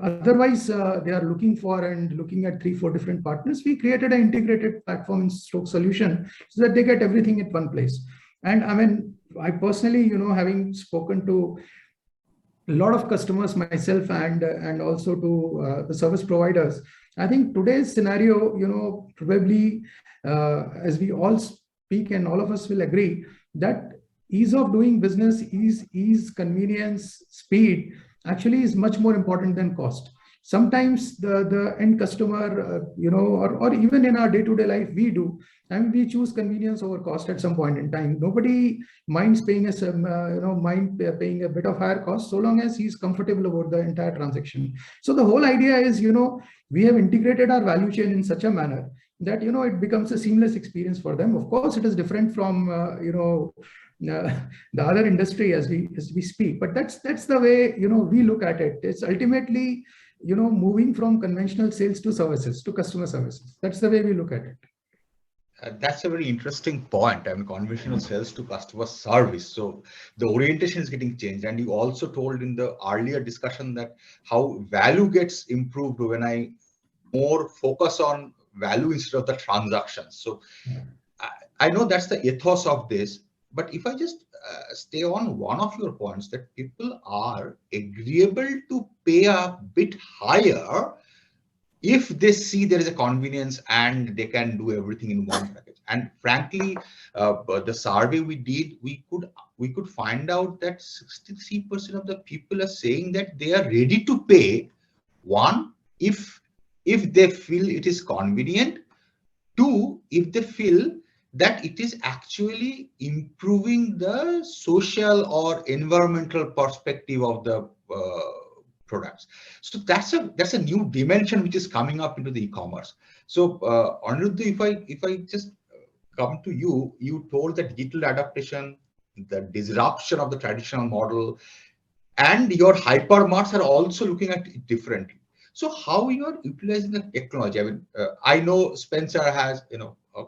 otherwise they are looking for, and looking at 3-4 different partners. We created an integrated platform and stroke solution so that they get everything at one place. And I mean, I personally, having spoken to a lot of customers myself, and also to the service providers, I think today's scenario, probably as we all speak, and all of us will agree, that ease of doing business, ease, convenience, speed actually is much more important than cost. Sometimes the end customer, or even in our day-to-day life, we choose convenience over cost at some point in time. Nobody minds paying paying a bit of higher cost so long as he's comfortable about the entire transaction. So the whole idea is, we have integrated our value chain in such a manner that, it becomes a seamless experience for them. Of course, it is different from, the other industry as we speak, but that's the way, we look at it. It's ultimately, moving from conventional sales to services, to customer services. That's the way we look at it. That's a very interesting point. I mean, conventional sales to customer service. So the orientation is getting changed. And you also told in the earlier discussion that how value gets improved when I more focus on value instead of the transactions. So I know that's the ethos of this, but if I just stay on one of your points, that people are agreeable to pay a bit higher if they see there is a convenience and they can do everything in one package. And frankly, the survey we did, we could find out that 63% of the people are saying that they are ready to pay, one, if they feel it is convenient, two, if they feel that it is actually improving the social or environmental perspective of the products. So that's a new dimension which is coming up into the e-commerce. So Aniruddha, if I just come to you, you told that digital adaptation, the disruption of the traditional model, and your hypermarts are also looking at it differently. So how you are utilizing the technology? I mean, I know Spencer has, a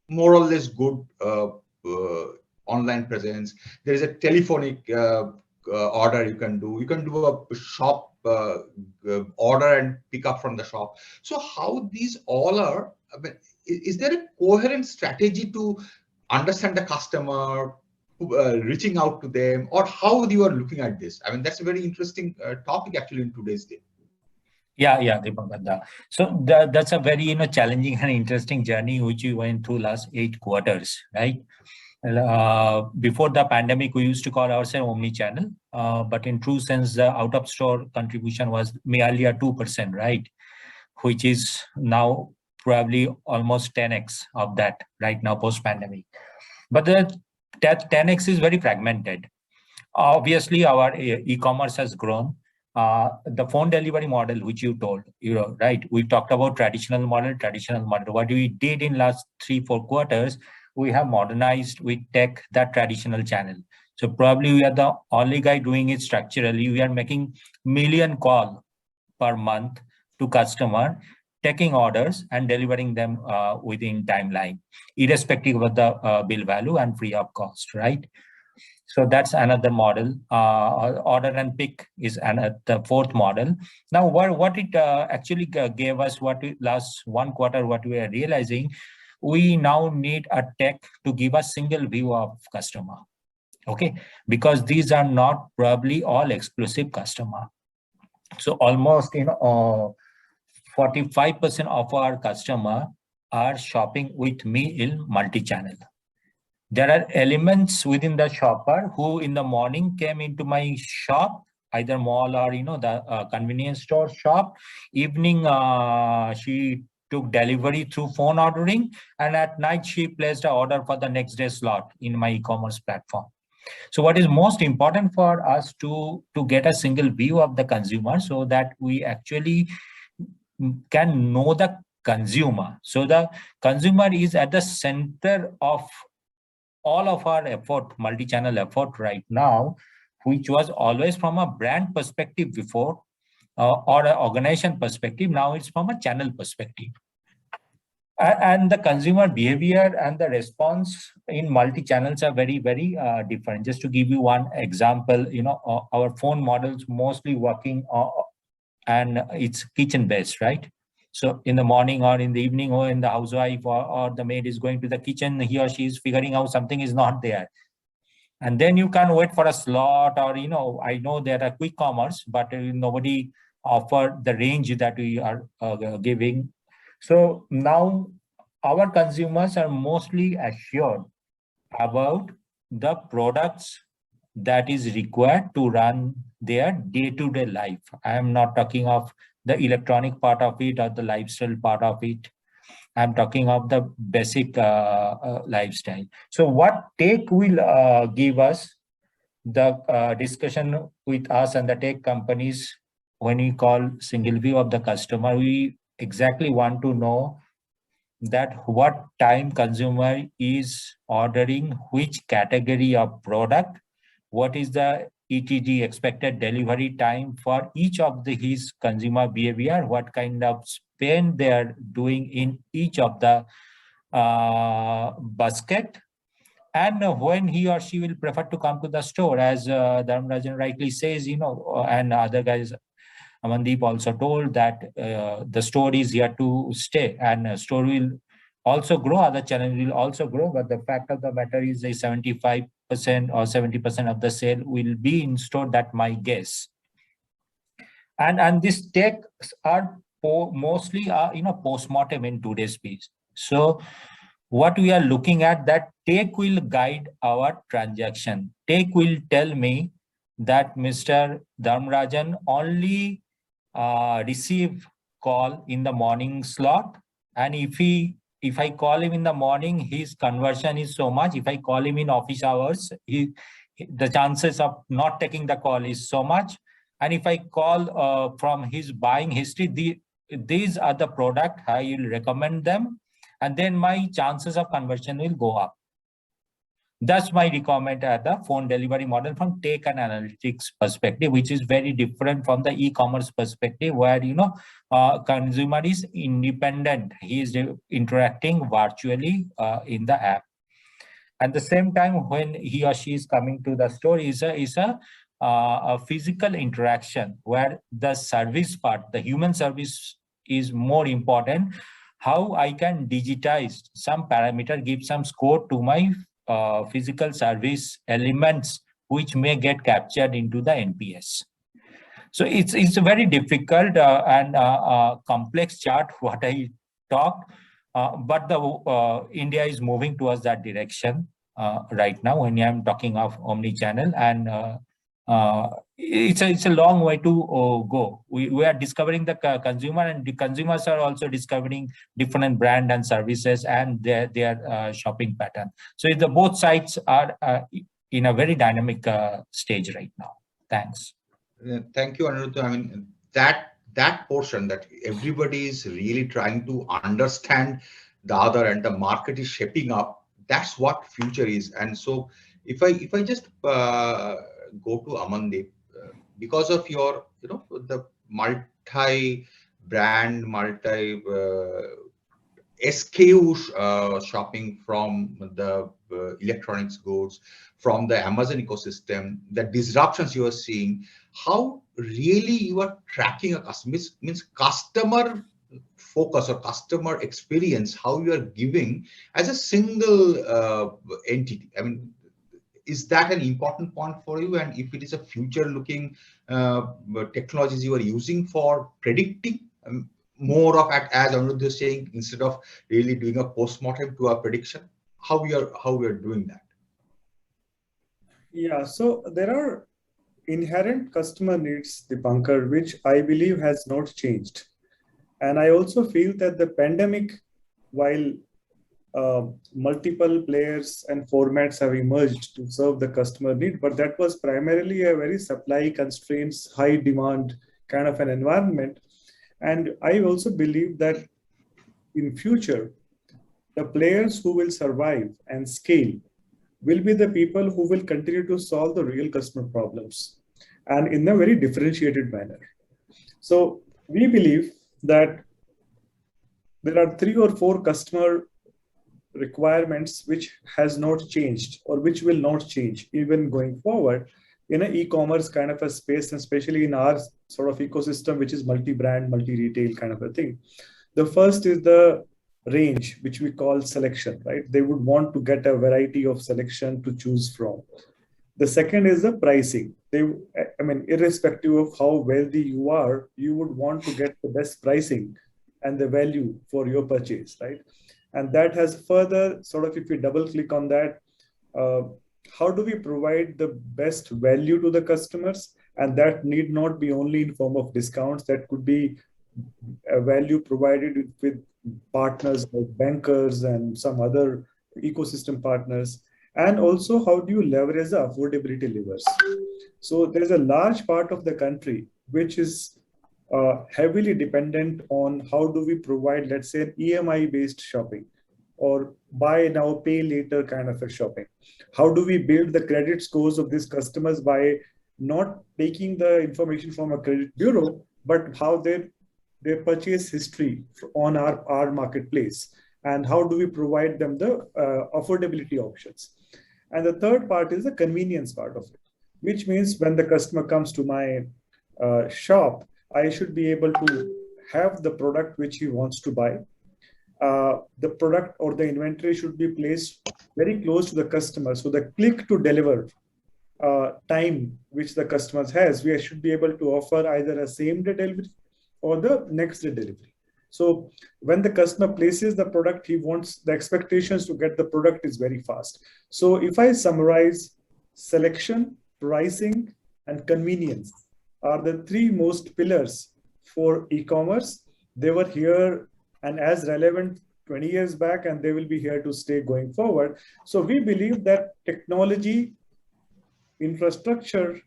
more or less good online presence. There is a telephonic order you can do. You can do a shop order and pick up from the shop. So how these all are, I mean, is there a coherent strategy to understand the customer, reaching out to them, or how you are looking at this? I mean, that's a very interesting topic actually in today's day. Yeah, Dipankar. So that's a very challenging and interesting journey which we went through last 8 quarters, right? Before the pandemic, we used to call ourselves omni-channel, but in true sense, the out-of-store contribution was merely a 2%, right? Which is now probably almost 10x of that right now post-pandemic. But that 10x is very fragmented. Obviously, our e-commerce has grown. the phone delivery model, which you told, right? We talked about traditional model. What we did in last 3-4 quarters, we have modernized with tech that traditional channel. So probably we are the only guy doing it structurally. We are making million call per month to customer, taking orders and delivering them within timeline, irrespective of the bill value and free of cost, right? So that's another model. Order and pick is the fourth model. Now, what it actually gave us, last 1 quarter, what we are realizing, we now need a tech to give a single view of customer. Okay, because these are not probably all exclusive customer. So almost 45% of our customer are shopping with me in multi-channel. There are elements within the shopper who in the morning came into my shop, either mall or the convenience store shop. Evening, she took delivery through phone ordering, and at night she placed an order for the next day slot in my e-commerce platform. So what is most important for us to get a single view of the consumer, so that we actually can know the consumer. So the consumer is at the center of all of our effort, multi-channel effort right now, which was always from a brand perspective before or an organization perspective. Now it's from a channel perspective. And the consumer behavior and the response in multi-channels are very, very different. Just to give you one example, our phone models mostly working and it's kitchen-based, right? So in the morning or in the evening, or in the housewife or the maid is going to the kitchen, he or she is figuring out something is not there. And then you can wait for a slot, or, I know there are quick commerce, but nobody offer the range that we are giving. So now our consumers are mostly assured about the products that is required to run their day-to-day life. I am not talking of the electronic part of it or the lifestyle part of it. I'm talking of the basic lifestyle. So what tech will give us the discussion with us and the tech companies when we call single view of the customer? We exactly want to know that what time consumer is ordering which category of product, what is the ETD, expected delivery time for each of his consumer behavior, what kind of spend they are doing in each of the basket, and when he or she will prefer to come to the store. As Dharmarajan rightly says, and other guys, Amandeep also told that the store is here to stay, and store will also grow, other channels will also grow, but the fact of the matter is 75% or 70% of the sale will be in store. That my guess. And these techs are mostly post-mortem in today's space. So what we are looking at, that tech will guide our transaction. Tech will tell me that Mr. Dharmarajan only receive call in the morning slot, and if I call him in the morning, his conversion is so much. If I call him in office hours, the chances of not taking the call is so much. And if I call from his buying history, these are the product, I will recommend them, and then my chances of conversion will go up. That's my recommend at the phone delivery model from tech and analytics perspective, which is very different from the e-commerce perspective, where consumer is independent. He is interacting virtually in the app. At the same time, when he or she is coming to the store, is a physical interaction, where the service part, the human service, is more important. How I can digitize some parameter, give some score to my physical service elements, which may get captured into the NPS. So it's a very difficult and complex chart what I talked, but the India is moving towards that direction right now when I'm talking of omni-channel, and it's a long way to go. We are discovering the consumer, and the consumers are also discovering different brand and services and their shopping pattern. So the both sides are in a very dynamic stage right now. Thanks. Thank you, Aniruddha. I mean, that portion that everybody is really trying to understand the other and the market is shaping up. That's what future is. And so, if I just go to Amandeep, because of your the multi-brand, multi SKU shopping from the electronics goods, from the Amazon ecosystem, the disruptions you are seeing, how really you are tracking a customer, means customer focus or customer experience, how you are giving as a single entity. I mean, is that an important point for you? And if it is a future looking technologies you are using for predicting, more of it, as Aniruddha is saying, instead of really doing a post-mortem to a prediction, how we are doing that? Yeah, so there are inherent customer needs, Dipankar, which I believe has not changed. And I also feel that the pandemic, while multiple players and formats have emerged to serve the customer need, but that was primarily a very supply constraints, high demand kind of an environment. And I also believe that in future, the players who will survive and scale will be the people who will continue to solve the real customer problems and in a very differentiated manner. So we believe that there are 3 or 4 customer requirements which has not changed or which will not change even going forward in an e-commerce kind of a space, and especially in our sort of ecosystem, which is multi-brand, multi-retail kind of a thing. The first is the range, which we call selection, right? They would want to get a variety of selection to choose from. The second is the pricing. I mean, irrespective of how wealthy you are, you would want to get the best pricing and the value for your purchase, right? And that has further sort of, if we double click on that, how do we provide the best value to the customers? And that need not be only in form of discounts. That could be a value provided with partners like bankers and some other ecosystem partners. And also, how do you leverage the affordability levers? So there's a large part of the country which is heavily dependent on how do we provide, let's say, an EMI-based shopping or buy now, pay later kind of a shopping. How do we build the credit scores of these customers by not taking the information from a credit bureau, but how their purchase history on our marketplace, and how do we provide them the affordability options. And the third part is the convenience part of it, which means when the customer comes to my shop, I should be able to have the product which he wants to buy. The product or the inventory should be placed very close to the customer. So the click to deliver time which the customer has, we should be able to offer either a same day delivery or the next day delivery. So when the customer places the product, he wants the expectations to get the product is very fast. So if I summarize, selection, pricing, and convenience are the 3 most pillars for e-commerce. They were here and as relevant 20 years back, and they will be here to stay going forward. So we believe that technology, infrastructure,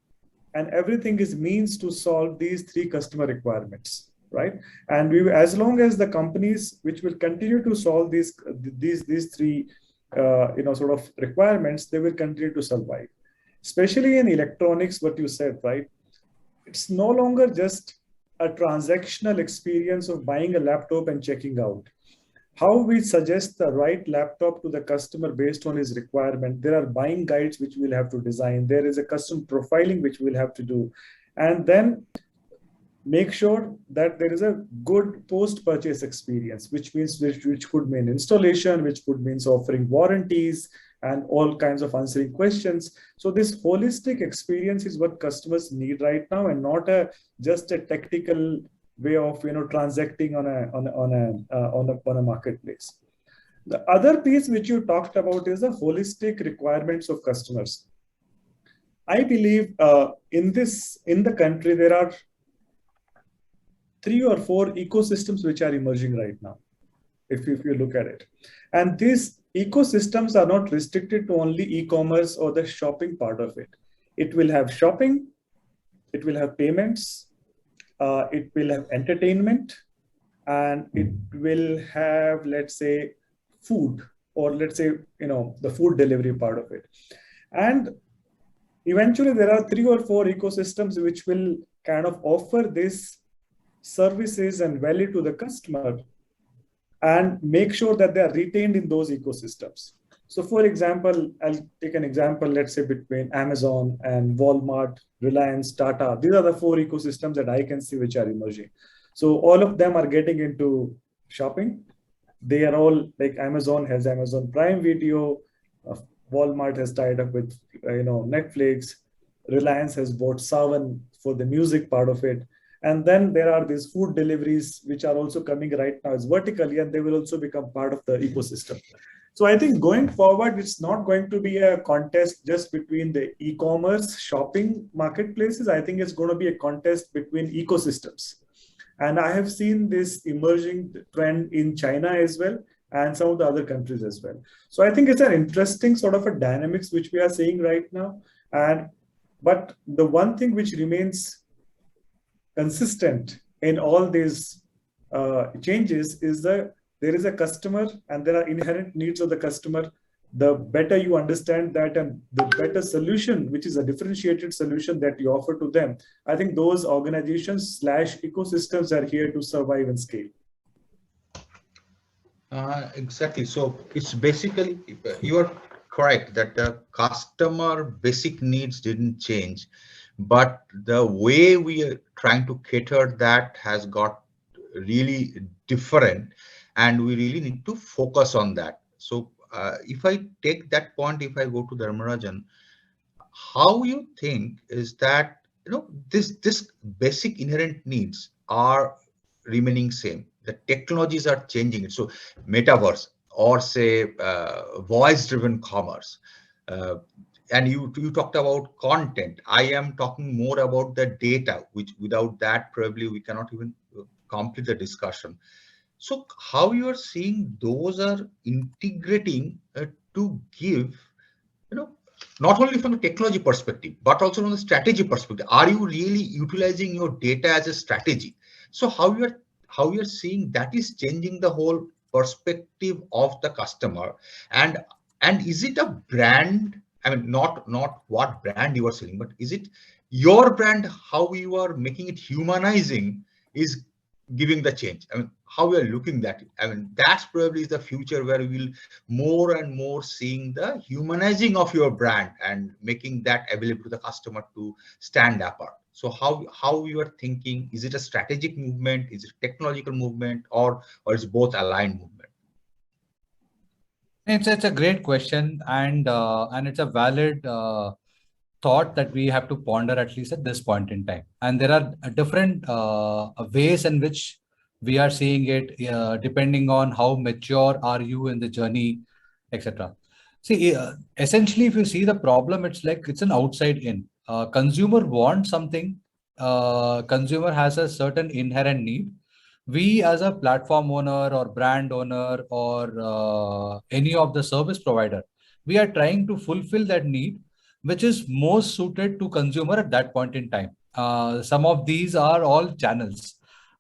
and everything is means to solve these 3 customer requirements, right? And we, as long as the companies which will continue to solve these 3 sort of requirements, they will continue to survive. Especially in electronics, what you said, right? It's no longer just a transactional experience of buying a laptop and checking out. How we suggest the right laptop to the customer based on his requirement. There are buying guides which we'll have to design. There is a custom profiling which we'll have to do. And then make sure that there is a good post-purchase experience, which means which could mean installation, which could mean offering warranties, and all kinds of answering questions. So this holistic experience is what customers need right now, and not just a tactical way of transacting on a marketplace. The other piece which you talked about is the holistic requirements of customers. I believe in the country there are 3 or 4 ecosystems which are emerging right now, if you look at it. And these ecosystems are not restricted to only e-commerce or the shopping part of it. It will have shopping, it will have payments, it will have entertainment, and it will have, let's say, food, or let's say, the food delivery part of it. And eventually there are 3 or 4 ecosystems which will kind of offer these services and value to the customer and make sure that they are retained in those ecosystems. So for example, I'll take an example, let's say between Amazon and Walmart, Reliance, Tata. These are the 4 ecosystems that I can see which are emerging. So all of them are getting into shopping. They are all like, Amazon has Amazon Prime Video, Walmart has tied up with Netflix, Reliance has bought Savan for the music part of it. And then there are these food deliveries, which are also coming right now as vertically, and they will also become part of the ecosystem. So I think going forward, it's not going to be a contest just between the e-commerce shopping marketplaces. I think it's going to be a contest between ecosystems. And I have seen this emerging trend in China as well, and some of the other countries as well. So I think it's an interesting sort of a dynamics which we are seeing right now. But the one thing which remains consistent in all these changes is that there is a customer and there are inherent needs of the customer. The better you understand that and the better solution, which is a differentiated solution that you offer to them, I think those organizations / ecosystems are here to survive and scale. Exactly. So it's basically, you are correct that the customer basic needs didn't change, but the way we are trying to cater that has got really different, and we really need to focus on that. So if I take that point, if I go to Dharmarajan, how you think is that, this basic inherent needs are remaining same. The technologies are changing it. So metaverse, or say voice-driven commerce. And you talked about content. I am talking more about the data, which without that probably we cannot even complete the discussion. So how you are seeing those are integrating to give, not only from the technology perspective, but also from the strategy perspective. Are you really utilizing your data as a strategy? So how you're seeing that is changing the whole perspective of the customer, and is it a brand? I mean, not what brand you are selling, but is it your brand? How you are making it humanizing is giving the change. I mean, how we are looking at it. I mean, that's probably the future where we will more and more seeing the humanizing of your brand and making that available to the customer to stand apart. So how you are thinking? Is it a strategic movement? Is it a technological movement, or is both aligned movement? It's a great question, and it's a valid thought that we have to ponder, at least at this point in time. And there are different ways in which we are seeing it, depending on how mature are you in the journey, etc. See, essentially, if you see the problem, it's like it's an outside in. Consumer wants something. Consumer has a certain inherent need. We as a platform owner or brand owner or any of the service provider, we are trying to fulfill that need, which is most suited to consumer at that point in time. Some of these are all channels,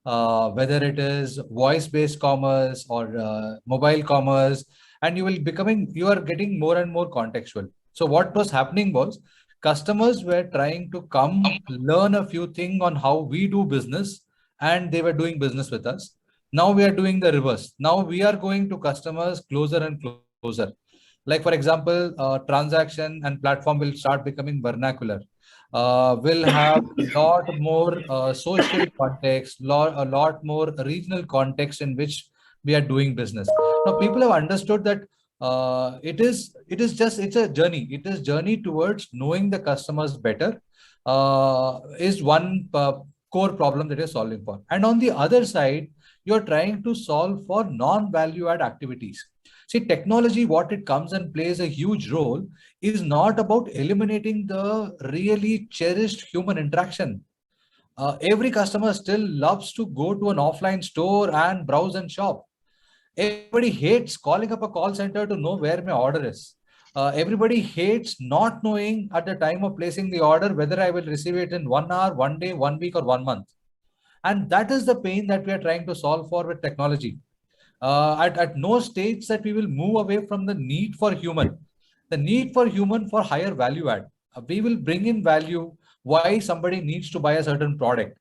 whether it is voice-based commerce or mobile commerce, and you are getting more and more contextual. So what was happening was customers were trying to come learn a few things on how we do business, and they were doing business with us. Now we are doing the reverse. Now we are going to customers closer and closer. Like, for example, transaction and platform will start becoming vernacular. Will have a lot more social context, a lot more regional context in which we are doing business. Now people have understood that it's a journey. It is journey towards knowing the customers better. Is one core problem that you're solving for. And on the other side, you're trying to solve for non-value add activities. See, technology, what it comes and plays a huge role is not about eliminating the really cherished human interaction. Every customer still loves to go to an offline store and browse and shop. Everybody hates calling up a call center to know where my order is. Everybody hates not knowing at the time of placing the order whether I will receive it in 1 hour, 1 day, 1 week, or 1 month. And that is the pain that we are trying to solve for with technology. At no stage that we will move away from the need for human, for higher value add. We will bring in value why somebody needs to buy a certain product,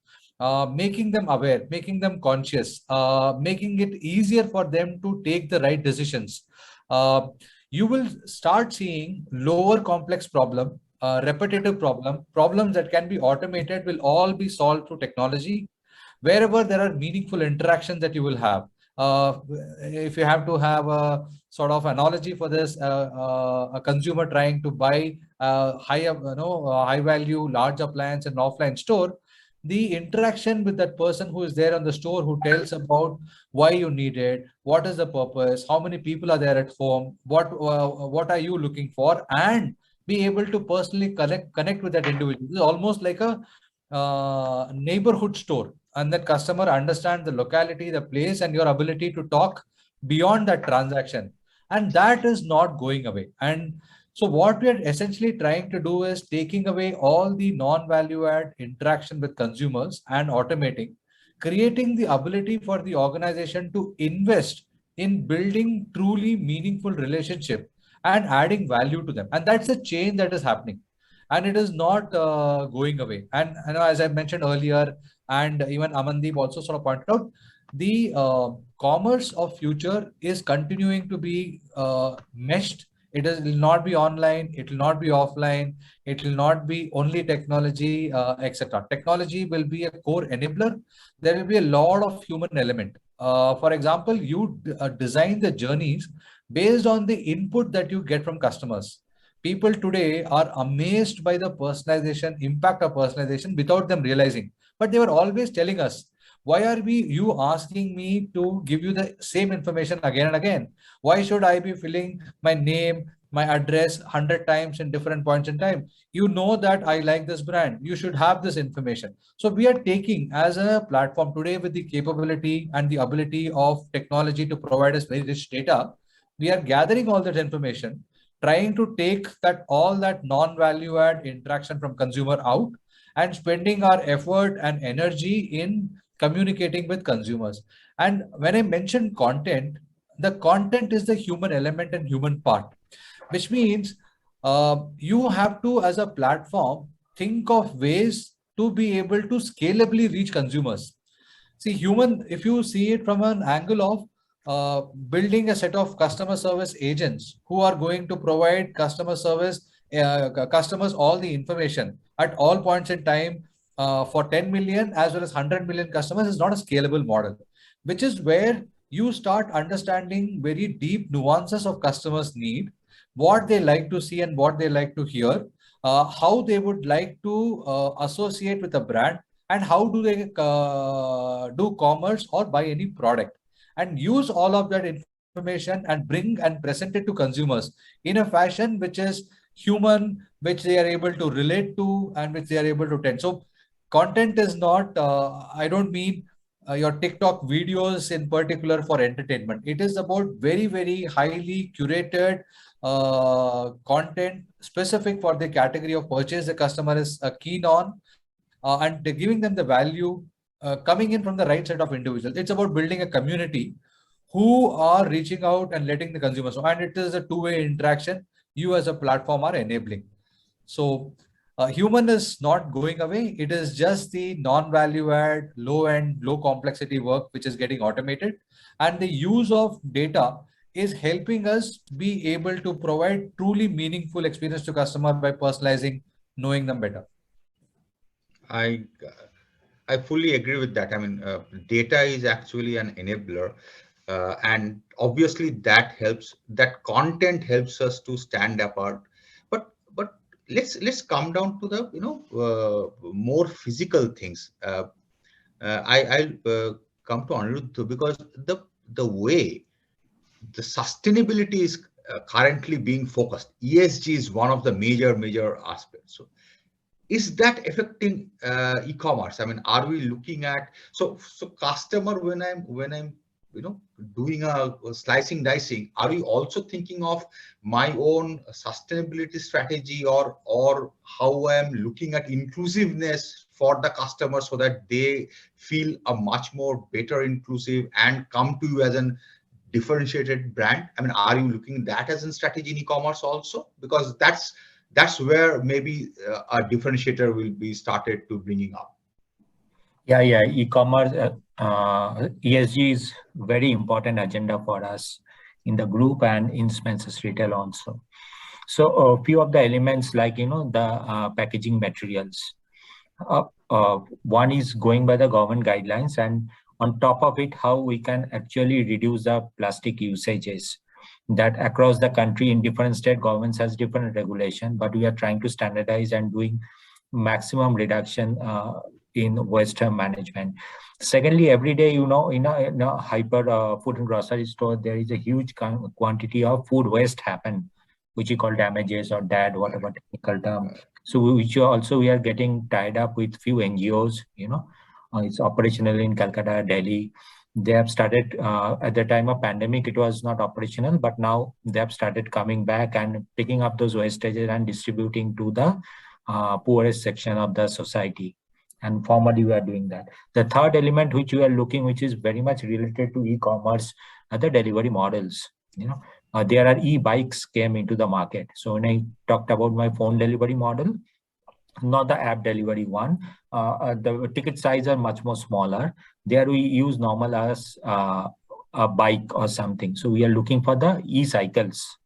making them aware, making them conscious, making it easier for them to take the right decisions. You will start seeing lower complex problem, repetitive problems that can be automated will all be solved through technology. Wherever there are meaningful interactions that you will have. If you have to have a sort of analogy for this, a consumer trying to buy high value, large appliance in an offline store, the interaction with that person who is there on the store, who tells about why you need it, what is the purpose, how many people are there at home, what are you looking for, and be able to personally connect with that individual. It's almost like a neighborhood store, and that customer understands the locality, the place, and your ability to talk beyond that transaction. And that is not going away. And so what we are essentially trying to do is taking away all the non-value add interaction with consumers and automating, creating the ability for the organization to invest in building truly meaningful relationship and adding value to them. And that's a change that is happening. And it is not going away. And as I mentioned earlier, and even Amandeep also sort of pointed out, the commerce of future is continuing to be meshed. It will not be online, it will not be offline, it will not be only technology, etc. Technology will be a core enabler. There will be a lot of human element. For example, you design the journeys based on the input that you get from customers. People today are amazed by the personalization, impact of personalization without them realizing. But they were always telling us, why are you asking me to give you the same information again and again? Why should I be filling my name, my address 100 times in different points in time? You know that I like this brand. You should have this information. So we are taking as a platform today with the capability and the ability of technology to provide us very rich data. We are gathering all that information, trying to take all that non-value add interaction from consumer out, and spending our effort and energy in communicating with consumers. And when I mention content, the content is the human element and human part, which means you have to, as a platform, think of ways to be able to scalably reach consumers. See, if you see it from an angle of building a set of customer service agents who are going to provide customers all the information at all points in time for 10 million as well as 100 million customers is not a scalable model, which is where you start understanding very deep nuances of customers' need, what they like to see and what they like to hear, how they would like to associate with a brand, and how do they do commerce or buy any product, and use all of that information and bring and present it to consumers in a fashion which is human, which they are able to relate to, and which they are able to attend. So content is not, I don't mean your TikTok videos in particular for entertainment. It is about very, very highly curated content specific for the category of purchase the customer is keen on, and giving them the value coming in from the right set of individuals. It's about building a community who are reaching out and letting the consumers know. And it is a two-way interaction you as a platform are enabling. So human is not going away. It is just the non-value add, low-end, low complexity work which is getting automated. And the use of data is helping us be able to provide truly meaningful experience to customer by personalizing, knowing them better. I fully agree with that. I mean, data is actually an enabler, and obviously that helps. That content helps us to stand apart. But let's come down to the more physical things. I'll come to Aniruddha, because the way the sustainability is currently being focused. ESG is one of the major aspects. So, is that affecting e-commerce? I mean, are we looking at so customer when I'm doing a slicing dicing, are you also thinking of my own sustainability strategy, or how I am looking at inclusiveness for the customer so that they feel a much more better inclusive and come to you as an differentiated brand? I mean, are you looking at that as a strategy in e-commerce also? Because that's where maybe a differentiator will be started to bringing up. Yeah, e-commerce, ESG is very important agenda for us in the group and in Spencer's Retail also. So a few of the elements like, the packaging materials. One is going by the government guidelines, and on top of it, how we can actually reduce the plastic usages. That across the country in different state governments has different regulation, but we are trying to standardize and doing maximum reduction in waste management. Secondly, every day, in a hyper food and grocery store, there is a huge quantity of food waste happen, which we call damages or DAD, whatever technical term. So we are getting tied up with few NGOs, it's operational in Calcutta, Delhi. They have started at the time of pandemic, it was not operational, but now they have started coming back and picking up those wastages and distributing to the poorest section of the society. And formally we are doing that. The third element which we are looking, which is very much related to e-commerce, are the delivery models. There are e-bikes came into the market. So when I talked about my phone delivery model, not the app delivery one, the ticket size are much more smaller. There we use normal as a bike or something. So we are looking for the e-cycles,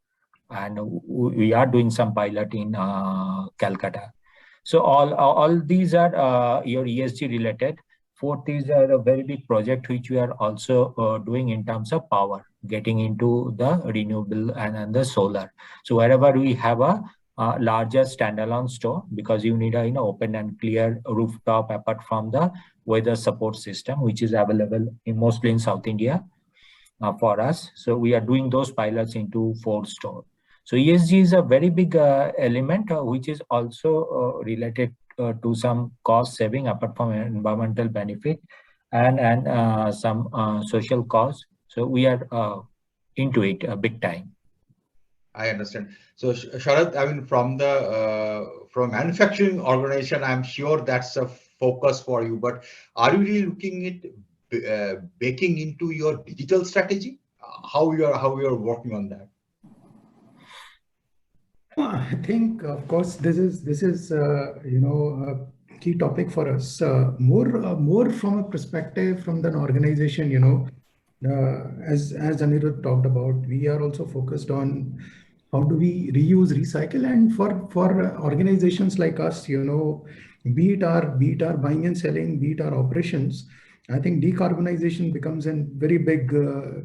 and we are doing some pilot in Calcutta. So all these are your ESG related. Fourth is a very big project which we are also doing in terms of power, getting into the renewable and the solar. So wherever we have a larger standalone store, because you need a open and clear rooftop apart from the weather support system, which is available mostly in South India for us. So we are doing those pilots into 4 stores. So ESG is a very big element which is also related to some cost saving apart from environmental benefit and some social cost. So we are into it big time. I understand. So Sharad, I mean, from manufacturing organization, I'm sure that's a focus for you. But are you really looking at baking into your digital strategy? How you are working on that? I think, of course, this is a key topic for us. More from a perspective from an organization, as Aniruddha talked about, we are also focused on how do we reuse, recycle, and for organizations like us, be it our buying and selling, be it our operations, I think decarbonization becomes a very big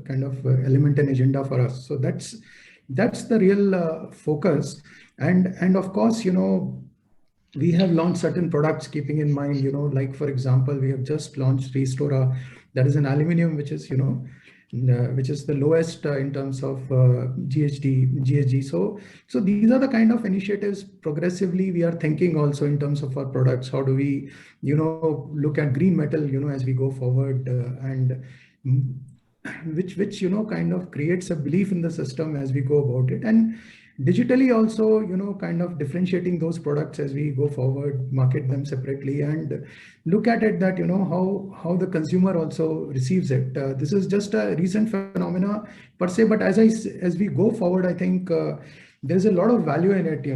kind of element and agenda for us. So that's the real focus, and of course, we have launched certain products keeping in mind, like for example, we have just launched Restora, that is an aluminium which is which is the lowest in terms of GHG. So these are the kind of initiatives progressively we are thinking also in terms of our products. How do we look at green metal as we go forward, and which kind of creates a belief in the system as we go about it, and digitally also kind of differentiating those products as we go forward, market them separately, and look at it that how the consumer also receives it. This is just a recent phenomena per se, but as we go forward, I think there's a lot of value in it,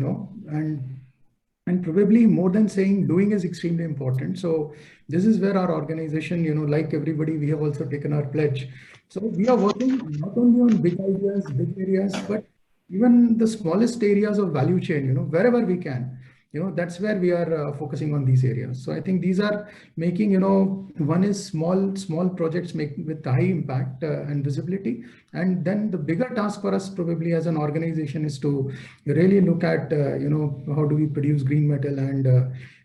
and probably more than saying, doing is extremely important. So this is where our organization, like everybody, we have also taken our pledge. So we are working not only on big ideas, big areas, but even the smallest areas of value chain, wherever we can, that's where we are focusing on these areas. So I think these are making, one is small projects with high impact and visibility. And then the bigger task for us probably as an organization is to really look at, how do we produce green metal and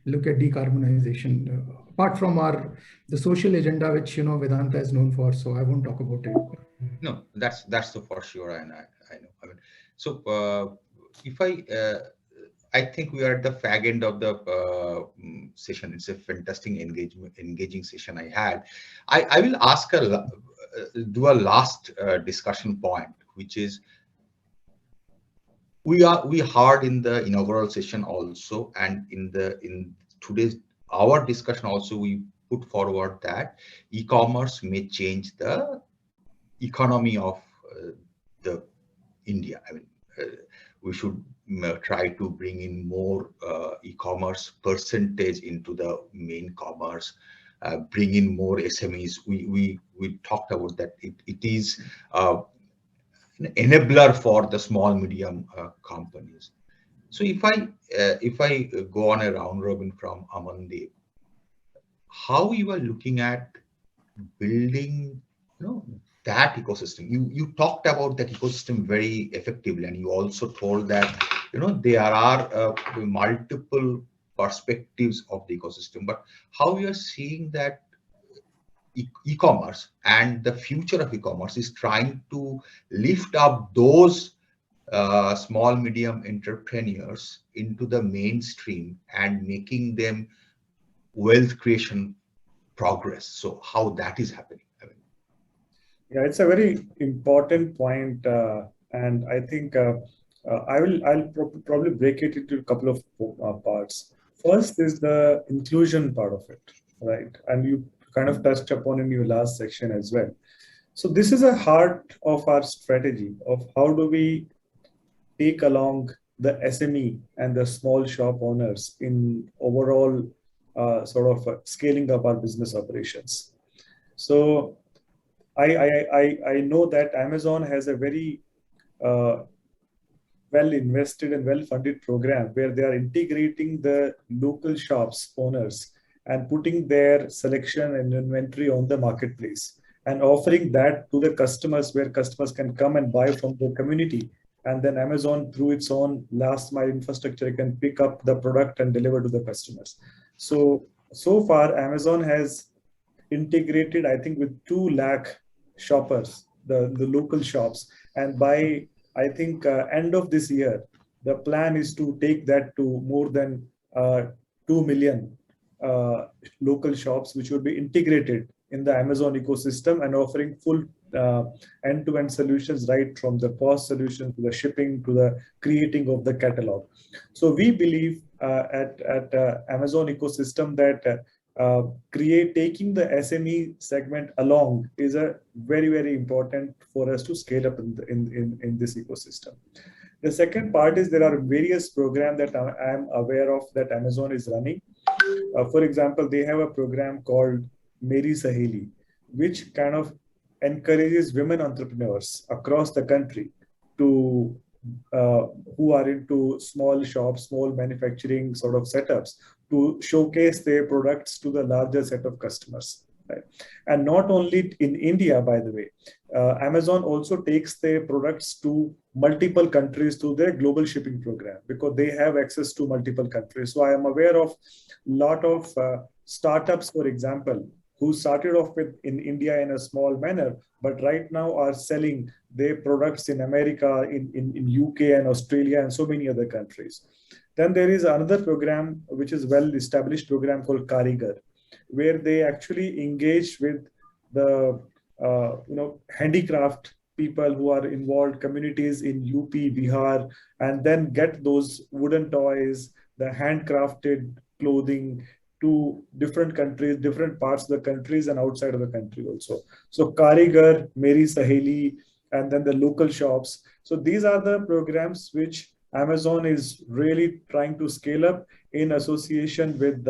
look at decarbonization, apart from the social agenda, which, Vedanta is known for. So I won't talk about it. No, that's the for sure. And I know. I mean, so if I think we are at the fag end of the session. It's a fantastic engaging session I had. I will ask a do a last discussion point, which is we heard in the inaugural session also, and in today's our discussion also, we put forward that e-commerce may change the economy of the India. I mean, we should try to bring in more e-commerce percentage into the main commerce, bring in more SMEs. We talked about that. It is an enabler for the small medium companies. So if I go on a round robin from Amandeep, how you are looking at building, that ecosystem. You talked about that ecosystem very effectively, and you also told that there are multiple perspectives of the ecosystem. But how you are seeing that e-commerce and the future of e-commerce is trying to lift up those small medium entrepreneurs into the mainstream and making them wealth creation progress. So how that is happening? Yeah, it's a very important point, and I think I'll probably break it into a couple of parts. First is the inclusion part of it, right? And you kind of touched upon in your last section as well. So this is a heart of our strategy of how do we take along the SME and the small shop owners in overall sort of scaling up our business operations. So I know that Amazon has a very well invested and well funded program where they are integrating the local shops owners and putting their selection and inventory on the marketplace and offering that to the customers, where customers can come and buy from the community, and then Amazon through its own last mile infrastructure can pick up the product and deliver to the customers. So far Amazon has integrated, I think, with 2 lakh shoppers, the local shops, and by I think end of this year the plan is to take that to more than 2 million local shops, which will be integrated in the Amazon ecosystem and offering full end-to-end solutions, right from the POS solution to the shipping to the creating of the catalog. So we believe at Amazon ecosystem that taking the SME segment along is a very important for us to scale up in this ecosystem. The second part is there are various programs that I am aware of that Amazon is running. For example, they have a program called Meri Saheli, which kind of encourages women entrepreneurs across the country to who are into small shops, small manufacturing sort of setups, to showcase their products to the larger set of customers. Right? And not only in India, by the way, Amazon also takes their products to multiple countries through their global shipping program because they have access to multiple countries. So I am aware of a lot of startups, for example, who started off with in India in a small manner, but right now are selling their products in America, in UK and Australia and so many other countries. Then there is another program, which is well-established program called Karigar, where they actually engage with the handicraft people who are involved, communities in UP, Bihar, and then get those wooden toys, the handcrafted clothing to different countries, different parts of the countries and outside of the country also. So Karigar, Meri Saheli, and then the local shops. So these are the programs which Amazon is really trying to scale up in association with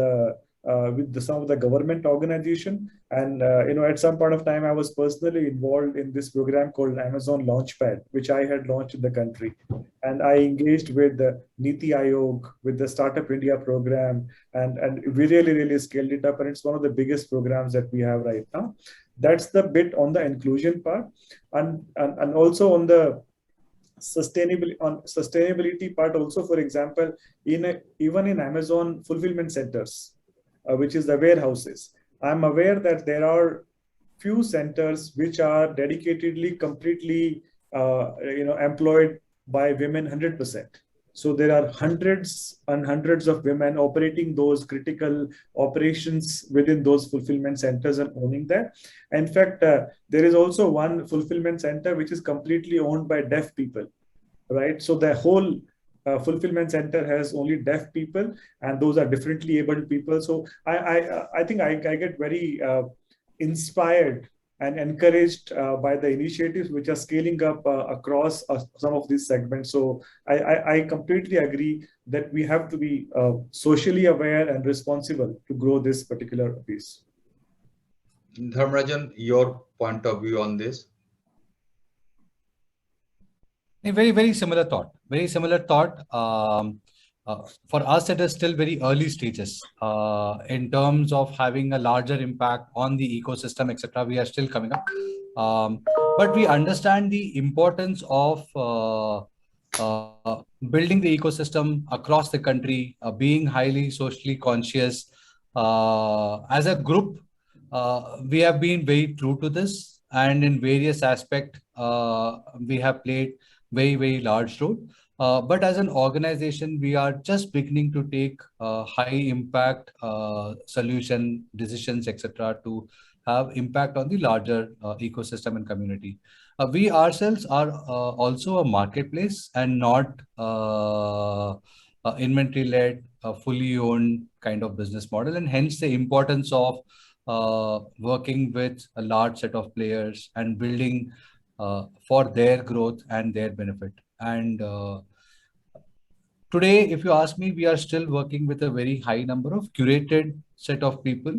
some of the government organization. And at some point of time, I was personally involved in this program called Amazon Launchpad, which I had launched in the country. And I engaged with the Niti Aayog, with the Startup India program, and we really scaled it up. And it's one of the biggest programs that we have right now. That's the bit on the inclusion part, and also on the sustainability part also. For example, even in Amazon fulfillment centers, which is the warehouses, I'm aware that there are few centers which are dedicatedly completely employed by women 100%. So there are hundreds and hundreds of women operating those critical operations within those fulfillment centers and owning that. In fact, there is also one fulfillment center which is completely owned by deaf people, right? So the whole fulfillment center has only deaf people, and those are differently abled people. So I think I get very inspired and encouraged by the initiatives which are scaling up across some of these segments. So I completely agree that we have to be socially aware and responsible to grow this particular piece. Dharmarajan, your point of view on this? A very similar thought. Very similar thought. For us, it is still very early stages in terms of having a larger impact on the ecosystem, etc. We are still coming up, but we understand the importance of building the ecosystem across the country, being highly socially conscious. As a group, we have been very true to this, and in various aspects, we have played very large role. But as an organization, we are just beginning to take high impact solution decisions, etc., to have impact on the larger ecosystem and community. We ourselves are also a marketplace and not inventory-led, fully owned kind of business model, and hence the importance of working with a large set of players and building for their growth and their benefit. And today, if you ask me, we are still working with a very high number of curated set of people,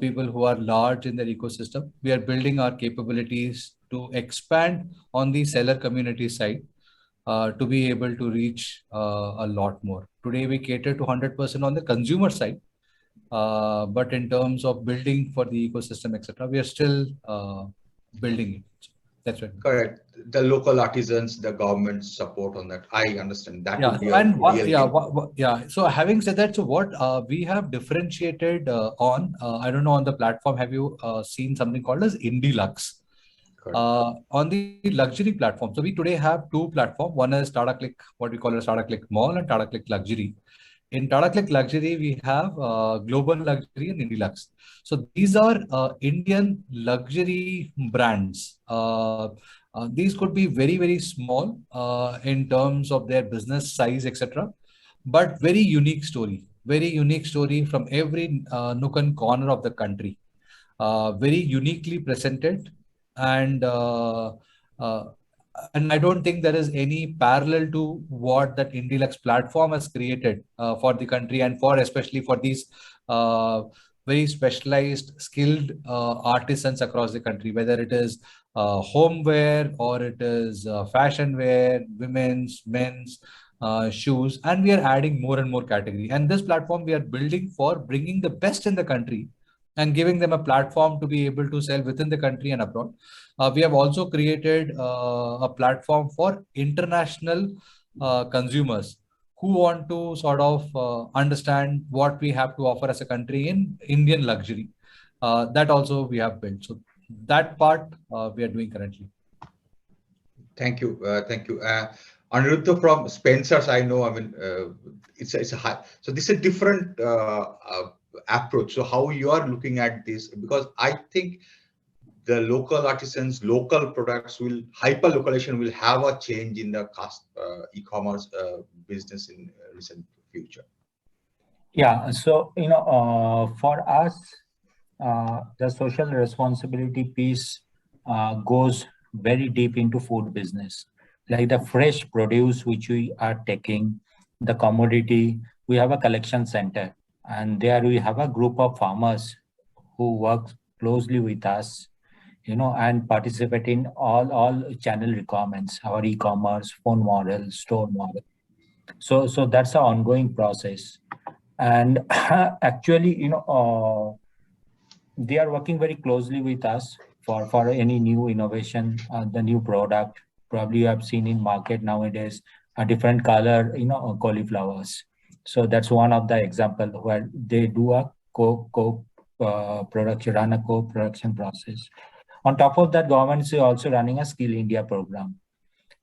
people who are large in their ecosystem. We are building our capabilities to expand on the seller community side to be able to reach a lot more. Today, we cater to 100% on the consumer side, but in terms of building for the ecosystem, etc., we are still building it. That's right. Correct. The local artisans, the government support on that. I understand that. So having said that, so what we have differentiated on, I don't know, on the platform, have you seen something called as IndieLux? On the luxury platform. So we today have two platforms. One is Tata Click, what we call as Tata Click Mall, and Tata Click Luxury. In Tata Click Luxury, we have Global Luxury and IndieLux. So these are Indian luxury brands. These could be very small in terms of their business size, etc. But very unique story from every nook and corner of the country. Very uniquely presented, and I don't think there is any parallel to what that IndieLux platform has created for the country, and for especially for these very specialized, skilled artisans across the country, whether it is homeware or it is fashion wear, women's, men's, shoes, and we are adding more and more category. And this platform we are building for bringing the best in the country and giving them a platform to be able to sell within the country and abroad. We have also created a platform for international consumers who want to sort of understand what we have to offer as a country in Indian luxury. That also we have built. So that part we are doing currently. Thank you. Thank you. Aniruddha from Spencer's, I know, I mean, it's a high, so this is a different approach. So how you are looking at this, because I think the local artisans, local products will, hyper-localization will have a change in the e-commerce business in recent future. Yeah, so, you know, for us, the social responsibility piece goes very deep into food business. Like the fresh produce which we are taking, the commodity, we have a collection center, and there we have a group of farmers who work closely with us, you know, and participate in all channel requirements, our e-commerce, phone model, store model. So that's an ongoing process. And actually, you know, they are working very closely with us for any new innovation, the new product. Probably you have seen in market nowadays a different color, you know, cauliflowers. So that's one of the example where they do a co-production, run a co-production process. On top of that, government is also running a Skill India program.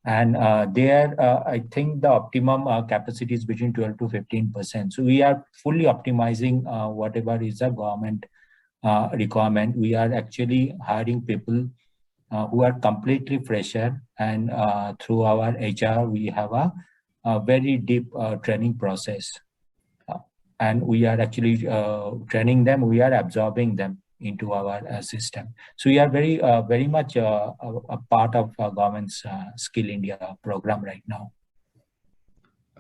And there, I think the optimum capacity is between 12 to 15%. So we are fully optimizing whatever is the government requirement. We are actually hiring people who are completely fresher, and through our HR, we have a very deep training process. And we are actually training them, we are absorbing them into our system. So we are very much a part of government's Skill India program right now.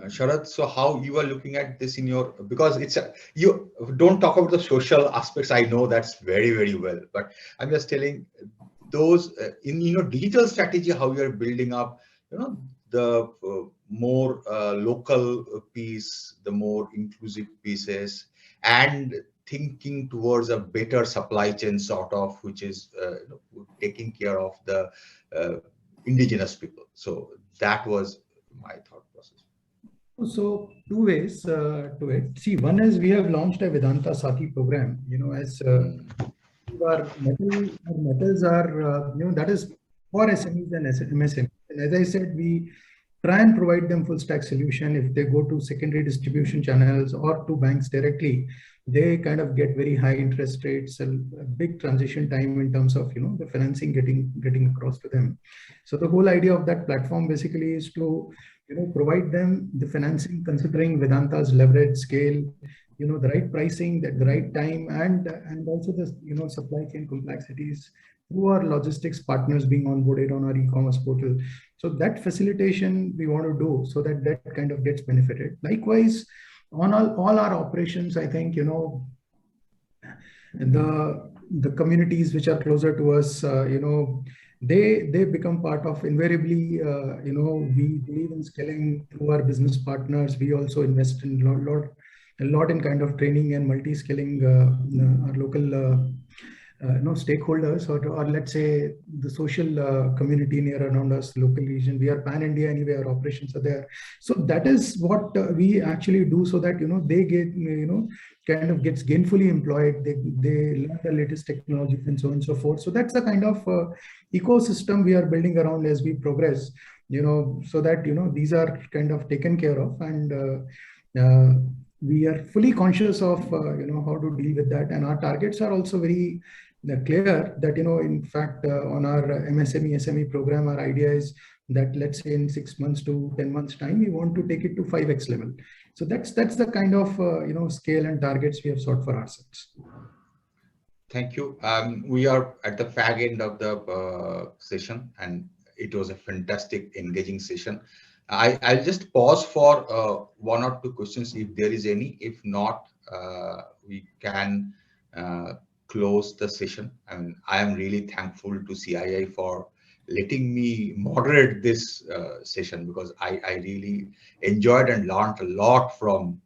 Sharad, so how you are looking at this in your, because it's you don't talk about the social aspects. I know that's very, very well, but I'm just telling those in digital strategy, how you are building up, the more local piece, the more inclusive pieces, and thinking towards a better supply chain sort of, which is taking care of the indigenous people. So that was my thought process. So two ways to it. See, one is we have launched a Vedanta Sati program, as our metals are, that is for SMEs and MSMEs. And as I said, we try and provide them full stack solution. If they go to secondary distribution channels or to banks directly, they kind of get very high interest rates and a big transition time in terms of, the financing getting across to them. So the whole idea of that platform basically is to, provide them the financing considering Vedanta's leverage scale, the right pricing at the right time, and also the supply chain complexities through our logistics partners being onboarded on our e-commerce portal. So that facilitation we want to do so that kind of gets benefited. Likewise, on all our operations, I think the communities which are closer to us, they become part of invariably. We believe in scaling through our business partners. We also invest in a lot in kind of training and multi-skilling our local stakeholders, or let's say the social community near around us, local region. We are pan-India anyway, our operations are there. So that is what we actually do, so that they get kind of gets gainfully employed. They learn the latest technologies and so on and so forth. So that's the kind of ecosystem we are building around as we progress. So that these are kind of taken care of, and we are fully conscious of how to deal with that, and our targets are also very clear that in fact on our MSME SME program, our idea is that let's say in 6 months to 10 months time, we want to take it to 5x level. So that's the kind of scale and targets we have sought for ourselves. Thank you. We are at the fag end of the session, and it was a fantastic, engaging session. I'll just pause for 1 or 2 questions if there is any. If not, we can close the session. And I am really thankful to CII for letting me moderate this session, because I really enjoyed and learned a lot from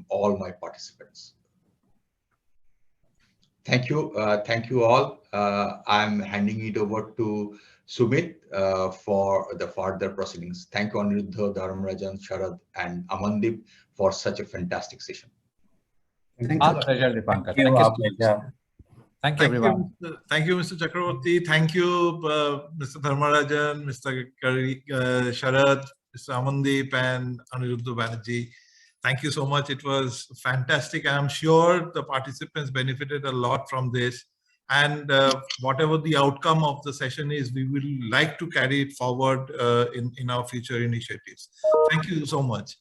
all my participants. Thank you. Thank you all. I'm handing it over to Sumit for the further proceedings. Thank you, Aniruddha, Dharmarajan, Sharad, and Amandeep for such a fantastic session. Our pleasure, Dipankar. Thank you. Thank you, everyone. Thank you, Mr. Chakravarti. Thank you, Mr. Dharmarajan, Mr. Sharad, Mr. Amandeep, and Aniruddha Banerjee. Thank you so much. It was fantastic. I'm sure the participants benefited a lot from this. And whatever the outcome of the session is, we will like to carry it forward in our future initiatives. Thank you so much.